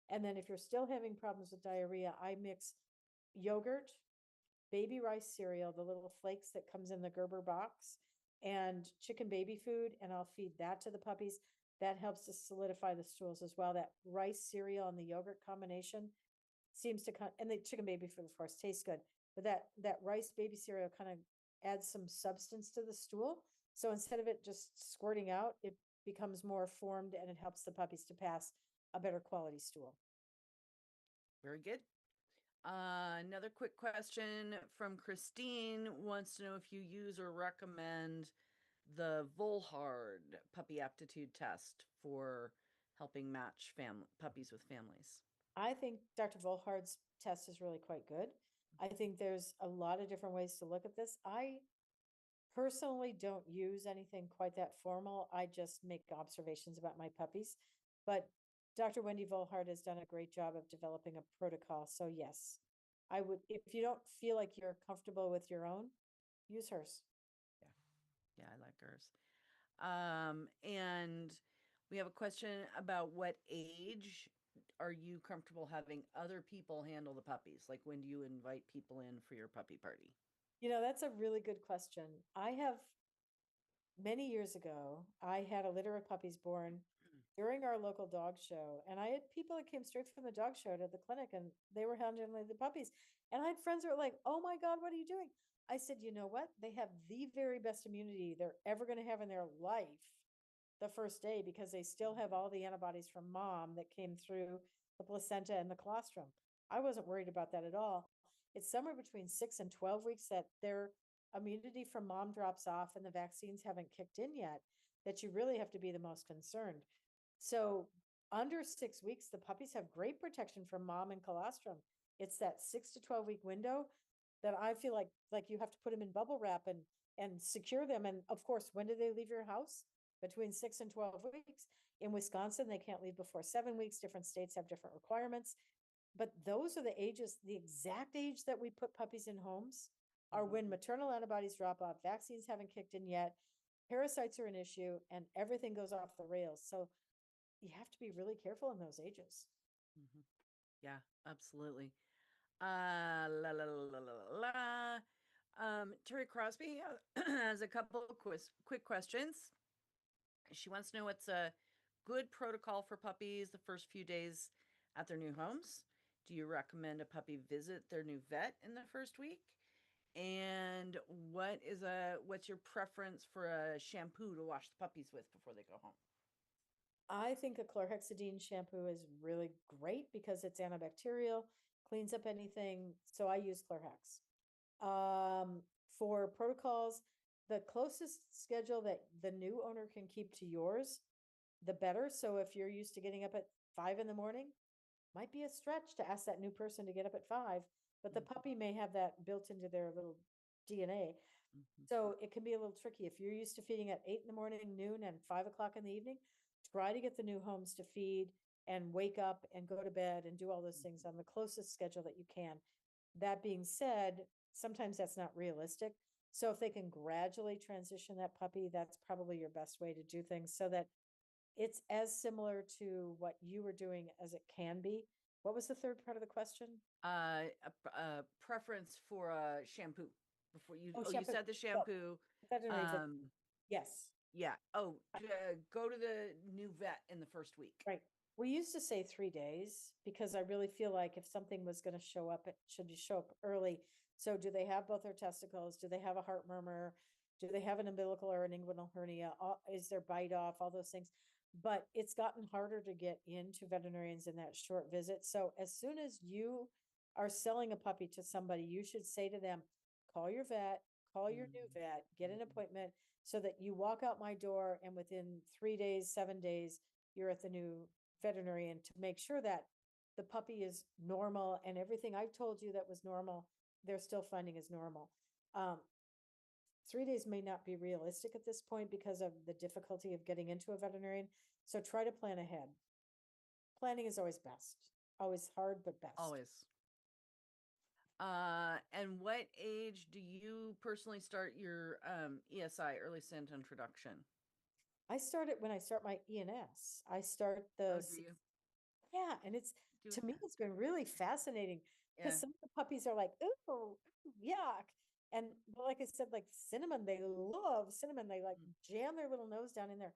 And then if you're still having problems with diarrhea, I mix yogurt, baby rice cereal, the little flakes that comes in the Gerber box, and chicken baby food, and I'll feed that to the puppies. That helps to solidify the stools as well. That rice cereal and the yogurt combination seems to and the chicken baby food, of course, tastes good, but that rice baby cereal kind of adds some substance to the stool. So instead of it just squirting out, it becomes more formed and it helps the puppies to pass a better quality stool. Very good. Another quick question from Christine wants to know if you use or recommend the Volhard puppy aptitude test for helping match puppies with families. I think Dr. Volhard's test is really quite good. I think there's a lot of different ways to look at this. I personally don't use anything quite that formal. I just make observations about my puppies. But Dr. Wendy Volhard has done a great job of developing a protocol. So yes, I would, if you don't feel like you're comfortable with your own, use hers. Yeah, I like hers. And we have a question about what age are you comfortable having other people handle the puppies? Like when do you invite people in for your puppy party? That's a really good question. I have many years ago, I had a litter of puppies born during our local dog show. And I had people that came straight from the dog show to the clinic and they were handling the puppies. And I had friends that were like, oh my God, what are you doing? I said, you know what? They have the very best immunity they're ever going to have in their life the first day because they still have all the antibodies from mom that came through the placenta and the colostrum. I wasn't worried about that at all. It's somewhere between 6 and 12 weeks that their immunity from mom drops off and the vaccines haven't kicked in yet, that you really have to be the most concerned. So under 6 weeks, the puppies have great protection from mom and colostrum. It's that 6 to 12 week window that I feel like you have to put them in bubble wrap and secure them. And of course, when do they leave your house? Between 6 and 12 weeks. In Wisconsin, they can't leave before 7 weeks. Different states have different requirements. But those are the ages, the exact age that we put puppies in homes are when maternal antibodies drop off, vaccines haven't kicked in yet, parasites are an issue, and everything goes off the rails. So you have to be really careful in those ages. Mm-hmm. Yeah, absolutely. La la la la la la. Terry Crosby has a couple of quick questions. She wants to know what's a good protocol for puppies the first few days at their new homes. Do you recommend a puppy visit their new vet in the first week? And what's your preference for a shampoo to wash the puppies with before they go home? I think a chlorhexidine shampoo is really great because it's antibacterial, cleans up anything. So I use Chlorhex. For protocols, the closest schedule that the new owner can keep to yours, the better. So if you're used to getting up at 5 in the morning, might be a stretch to ask that new person to get up at 5, but the puppy may have that built into their little DNA. Mhm. So it can be a little tricky. If you're used to feeding at 8 in the morning, noon, and 5 o'clock in the evening, try to get the new homes to feed and wake up and go to bed and do all those things on the closest schedule that you can. That being said, sometimes that's not realistic. So if they can gradually transition that puppy, that's probably your best way to do things so that it's as similar to what you were doing as it can be. What was the third part of the question? A preference for a shampoo before you. Oh, Oh, you shampoo. said the Well, shampoo. veterinary visit. Um, Yes. yeah. Oh, go to the new vet in the first week. Right. We used to say 3 days because I really feel like if something was going to show up, it should show up early. So do they have both their testicles? Do they have a heart murmur? Do they have an umbilical or an inguinal hernia? Is their bite off? All those things. But it's gotten harder to get into veterinarians in that short visit. So as soon as you are selling a puppy to somebody, you should say to them, call your vet, call your new vet, get an appointment so that you walk out my door and within 3 days, 7 days, you're at the new veterinarian to make sure that the puppy is normal and everything I told you that was normal, they're still finding is normal. 3 days may not be realistic at this point because of the difficulty of getting into a veterinarian. So try to plan ahead. Planning is always best. Always hard, but best. Always. And what age do you personally start your ESI, early scent introduction? I started when I start my ENS. I start the Oh, do you yeah, and it's do to it? me it's been really fascinating Yeah. because some of the puppies are like, ooh, ooh, yuck. And like I said, like cinnamon, they love cinnamon. They like Mm. jam their little nose down in there.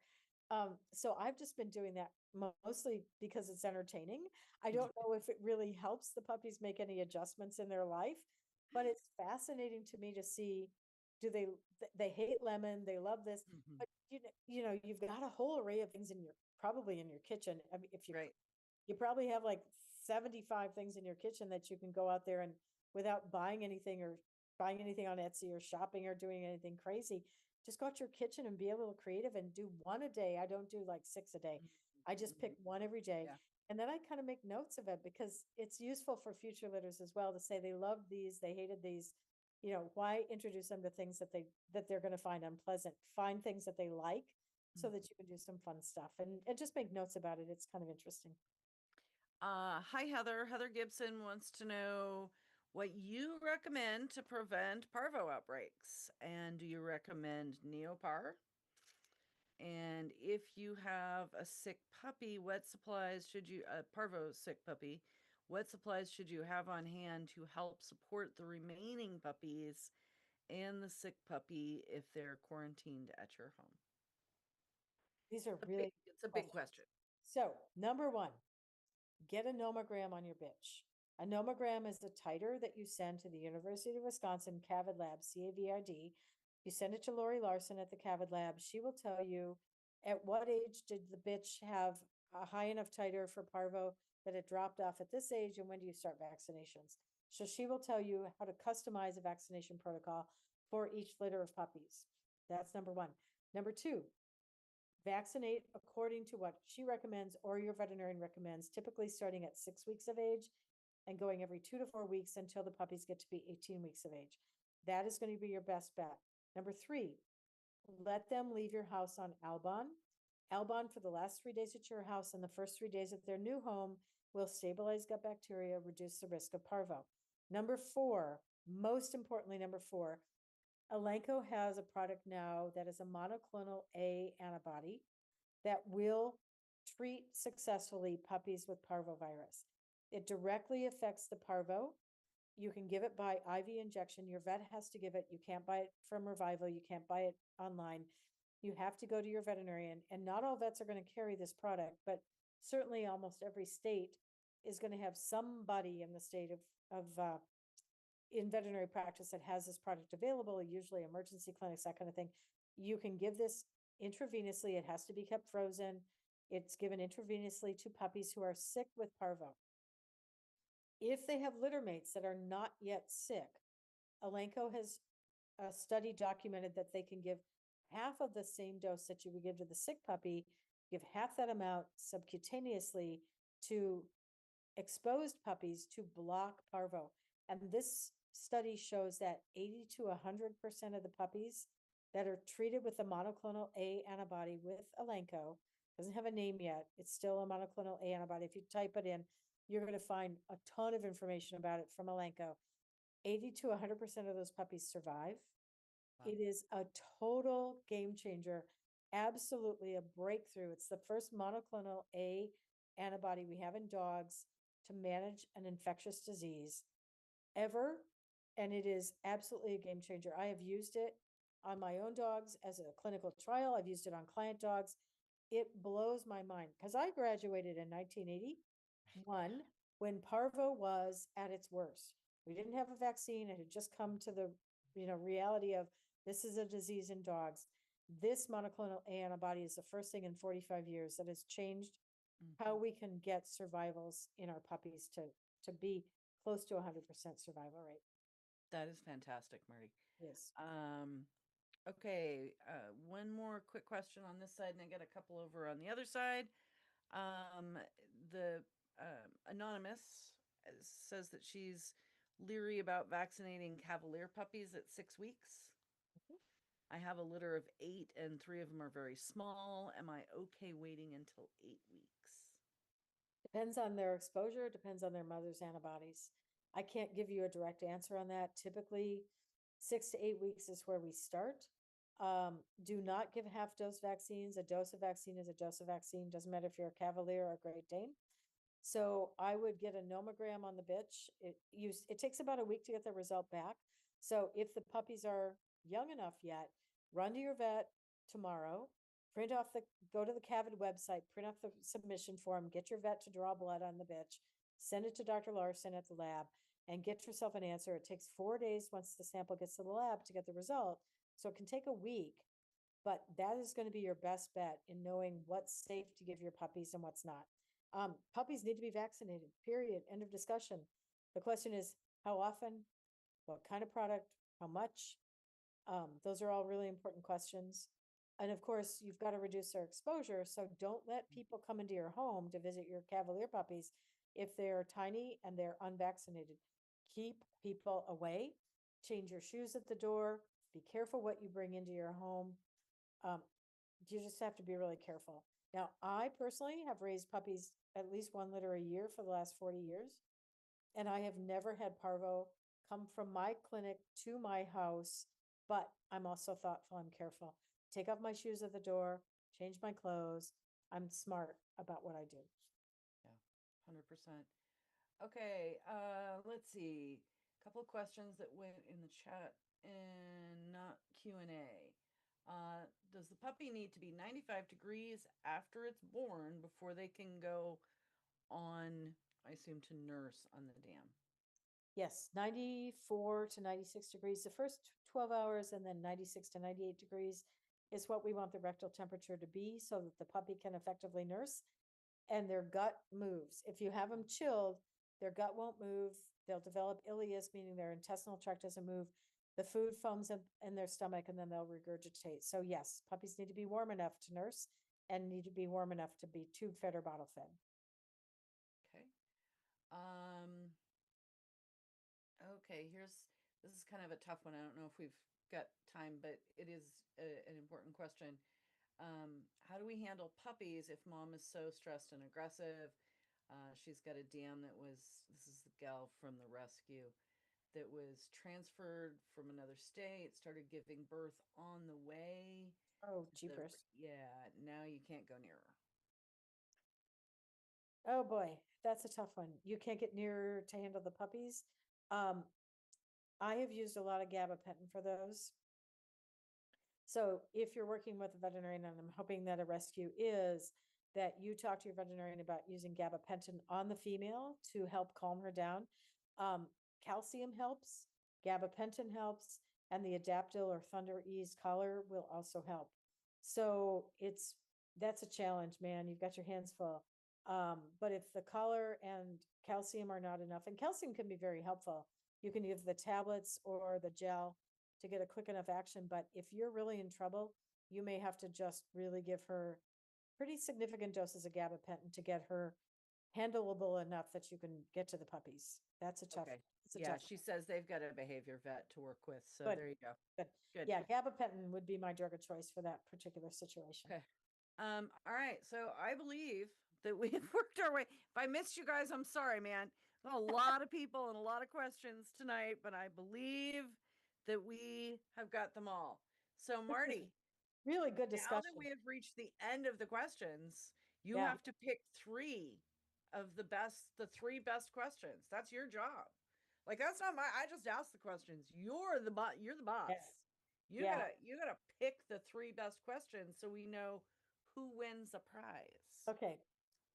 So I've just been doing that mostly because it's entertaining. I don't know if it really helps the puppies make any adjustments in their life, but it's fascinating to me to see do they hate lemon, they love this, Mhm. but you've got a whole array of things in your probably in your kitchen. I mean, if Right. you probably have like 75 things in your kitchen that you can go out there and without buying anything or buying anything on Etsy or shopping or doing anything crazy, just go out your kitchen and be a little creative and do one a day. I don't do like 6 a day. I just pick Mhm. one every day. Yeah. And then I kind of make notes of it because it's useful for future litters as well to say they loved these, they hated these. Why introduce them to things that they're going to find unpleasant? Find things that they like so that you can do some fun stuff and just make notes about it. It's kind of interesting. Hi, Heather. Heather Gibson wants to know what you recommend to prevent parvo outbreaks. And do you recommend Neopar? And if you have a sick puppy, what supplies should you, a parvo sick puppy, what supplies should you have on hand to help support the remaining puppies and the sick puppy if they're quarantined at your home? These are really It's a big questions. question. So, number one, get a nomogram on your bitch. A nomogram is a titer that you send to the University of Wisconsin Cavid Lab, CAVID. You send it to Lori Larson at the Cavid Lab. She will tell you at what age did the bitch have a high enough titer for parvo that it dropped off at this age and when do you start vaccinations. So she will tell you how to customize a vaccination protocol for each litter of puppies. That's number one. Number two, vaccinate according to what she recommends or your veterinarian recommends, typically starting at 6 weeks of age and going every 2 to 4 weeks until the puppies get to be 18 weeks of age. That is going to be your best bet. Number three, let them leave your house on Albon. Albon for the last 3 days at your house and the first 3 days at their new home will stabilize gut bacteria, reduce the risk of parvo. Number four, most importantly, number four, Elanco has a product now that is a monoclonal A antibody that will treat successfully puppies with parvovirus. It directly affects the parvo. You can give it by IV injection. Your vet has to give it. You can't buy it from Revival. You can't buy it online. You have to go to your veterinarian. And not all vets are going to carry this product, but certainly almost every state is going to have somebody in the state of in veterinary practice that has this product available, usually emergency clinics, that kind of thing. You can give this intravenously. It has to be kept frozen. It's given intravenously to puppies who are sick with parvo. If they have litter mates that are not yet sick, Elanco has a study documented that they can give half of the same dose that you would give to the sick puppy, give half that amount subcutaneously to exposed puppies to block parvo. And this study shows that 80 to 100% of the puppies that are treated with the monoclonal A antibody with Elanco, doesn't have a name yet, it's still a monoclonal A antibody. If you type it in, you're going to find a ton of information about it from Elanco. 80 to 100% of those puppies survive. Wow. It is a total game changer, absolutely a breakthrough. It's the first monoclonal A antibody we have in dogs to manage an infectious disease ever. And it is absolutely a game changer. I have used it on my own dogs as a clinical trial. I've used it on client dogs. It blows my mind because I graduated in 1981 when parvo was at its worst. We didn't have a vaccine. It had just come to the reality of this is a disease in dogs. This monoclonal antibody is the first thing in 45 years that has changed how we can get survivals in our puppies to be close to 100% survival rate. That is fantastic, Marty. Yes. Okay, one more quick question on this side, and I got a couple over on the other side. The anonymous says that she's leery about vaccinating Cavalier puppies at 6 weeks. I have a litter of 8, and 3 of them are very small. Am I okay waiting until 8 weeks? Depends on their exposure, depends on their mother's antibodies. I can't give you a direct answer on that. Typically, 6 to 8 weeks is where we start. Do not give half dose vaccines. A dose of vaccine is a dose of vaccine. Doesn't matter if you're a Cavalier or a Great Dane. So I would get a nomogram on the bitch. It takes about a week to get the result back. So if the puppies are young enough yet, run to your vet tomorrow, go to the Cavid website, print off the submission form, get your vet to draw blood on the bitch, send it to Dr. Larson at the lab, and get yourself an answer. It takes 4 days once the sample gets to the lab to get the result. So it can take a week, but that is going to be your best bet in knowing what's safe to give your puppies and what's not. Puppies need to be vaccinated, period. End of discussion. The question is how often, what kind of product, how much? Those are all really important questions. And of course, you've got to reduce their exposure. So don't let people come into your home to visit your Cavalier puppies if they're tiny and they're unvaccinated. Keep people away. Change your shoes at the door. Be careful what you bring into your home. You just have to be really careful. Now, I personally have raised puppies at least 1 litter a year for the last 40 years. And I have never had parvo come from my clinic to my house, but I'm also thoughtful. I'm careful. Take off my shoes at the door, change my clothes. I'm smart about what I do. Yeah, 100%. Okay, let's see. A couple of questions that went in the chat and not Q&A. Does the puppy need to be 95 degrees after it's born before they can go on, I assume, to nurse on the dam? Yes, 94 to 96 degrees the first 12 hours, and then 96 to 98 degrees is what we want the rectal temperature to be so that the puppy can effectively nurse and their gut moves. If you have them chilled, their gut won't move. They'll develop ileus, meaning their intestinal tract doesn't move. The food foams in their stomach and then they'll regurgitate. So yes, puppies need to be warm enough to nurse and need to be warm enough to be tube fed or bottle fed. Okay. Okay, this is kind of a tough one. I don't know if we've got time, but it is an important question. How do we handle puppies if mom is so stressed and aggressive? She's got a dam this is the gal from the rescue that was transferred from another state, started giving birth on the way. Oh, jeepers. Yeah, now you can't go near her. Oh boy, that's a tough one. You can't get near to handle the puppies. I have used a lot of gabapentin for those. So if you're working with a veterinarian, and I'm hoping that a rescue is, that you talk to your veterinarian about using gabapentin on the female to help calm her down. Calcium helps, gabapentin helps, and the Adaptil or Thunder Ease collar will also help. So that's a challenge, man. You've got your hands full. But if the collar and calcium are not enough, and calcium can be very helpful, you can give the tablets or the gel to get a quick enough action. But if you're really in trouble, you may have to just really give her pretty significant doses of gabapentin to get her handleable enough that you can get to the puppies. That's a tough. Okay. It's a Yeah, tough she says they've got a behavior vet to work with. So Good. there you go. Good. Good. Yeah, gabapentin would be my drug of choice for that particular situation. Okay. All right. So I believe that we've worked our way. If I missed you guys, I'm sorry, man. A lot of people and a lot of questions tonight, but I believe that we have got them all. So Marty, Really good now discussion. that we have reached the end of the questions, you Yeah. have to pick the three best questions. That's your job. Like that's not my. I just ask the questions. You're the boss. You're the boss. Yeah. You gotta pick the three best questions so we know who wins a prize. Okay.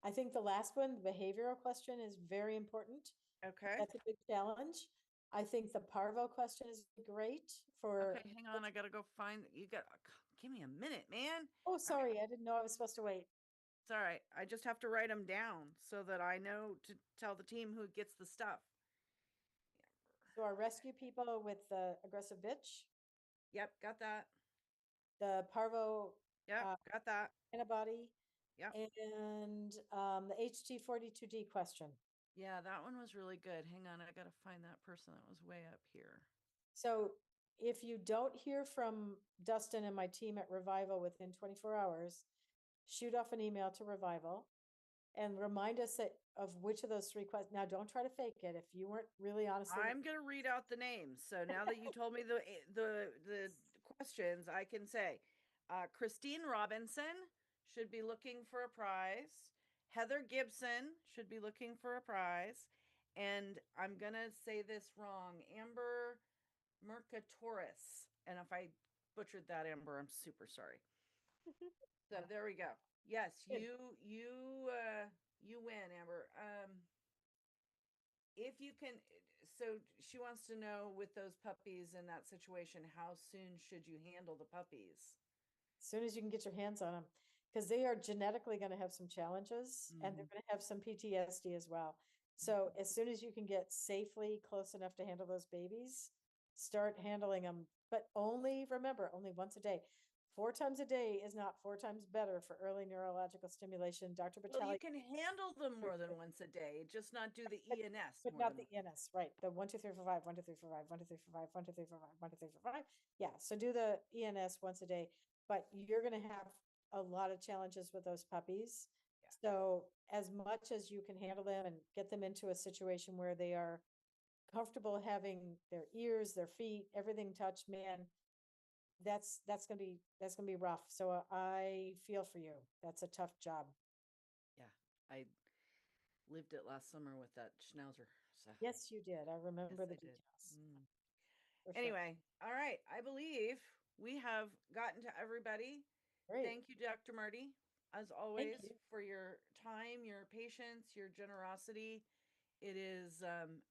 I think the last one, the behavioral question, is very important. Okay. That's a big challenge. I think the parvo question is great for. Okay. Hang on. I gotta go find. You got. Give me a minute, man. Oh, sorry, I didn't know I was supposed to wait. It's all right. I just have to write them down so that I know to tell the team who gets the stuff. So our rescue people with the aggressive bitch, Yep. Got that. the parvo Yep. Got that. antibody, Yep. and the HT42D question. Yeah, that one was really good. Hang on, I gotta find that person that was way up here. So if you don't hear from Dustin and my team at Revival within 24 hours, shoot off an email to Revival and remind us of which of those three questions. Now, don't try to fake it. If you weren't really honestly, I'm gonna read out the names. So now that you told me the questions, I can say Christine Robinson should be looking for a prize. Heather Gibson should be looking for a prize. And I'm gonna say this wrong. Amber Mercatoris. And if I butchered that, Amber, I'm super sorry. So there we go. Yes, Good. you win, Amber. If you can, so she wants to know with those puppies in that situation, how soon should you handle the puppies? As soon as you can get your hands on them, because they are genetically going to have some challenges and they're going to have some PTSD as well. So as soon as you can get safely close enough to handle those babies, start handling them. But only remember, only once a day. 4 times a day is not 4 times better for early neurological stimulation. Dr. Well, Batali, you can handle them more than once a day, just not do the but, ENS but more not than the ENS, right? The 1, 2, 3, 4, 5, 1, 2, 3, 4, 5, 1, 2, 3, 4, 5, 1, 2, 3, 4, 5, 1, 2, 3, 4, 5. Yeah. So do the ENS once a day, but you're going to have a lot of challenges with those puppies. Yeah. So as much as you can handle them and get them into a situation where they are comfortable having their ears, their feet, everything touched, man, that's gonna be rough. So I feel for you. That's a tough job. Yeah, I lived it last summer with that schnauzer. So Yes, you did. I remember yes, the I did. details. Mm. For sure. Anyway, all right. I believe we have gotten to everybody. Great. Thank you, Dr. Marty, as Thank always, you. for your time, your patience, your generosity. It is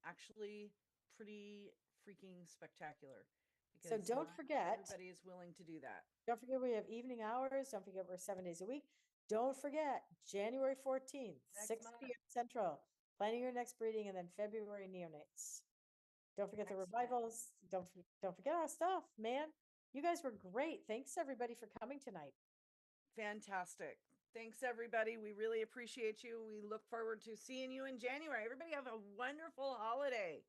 actually pretty freaking spectacular So because not everybody is willing to do that. don't forget we have evening hours. Don't forget we're 7 days a week. Don't forget January 14th, Next 6 month. p.m. Central, planning your next breeding, and then February neonates. Don't forget the Excellent. revivals. Don't forget our stuff, man. You guys were great. Thanks everybody for coming tonight. Fantastic. Thanks, everybody. We really appreciate you. We look forward to seeing you in January. Everybody have a wonderful holiday.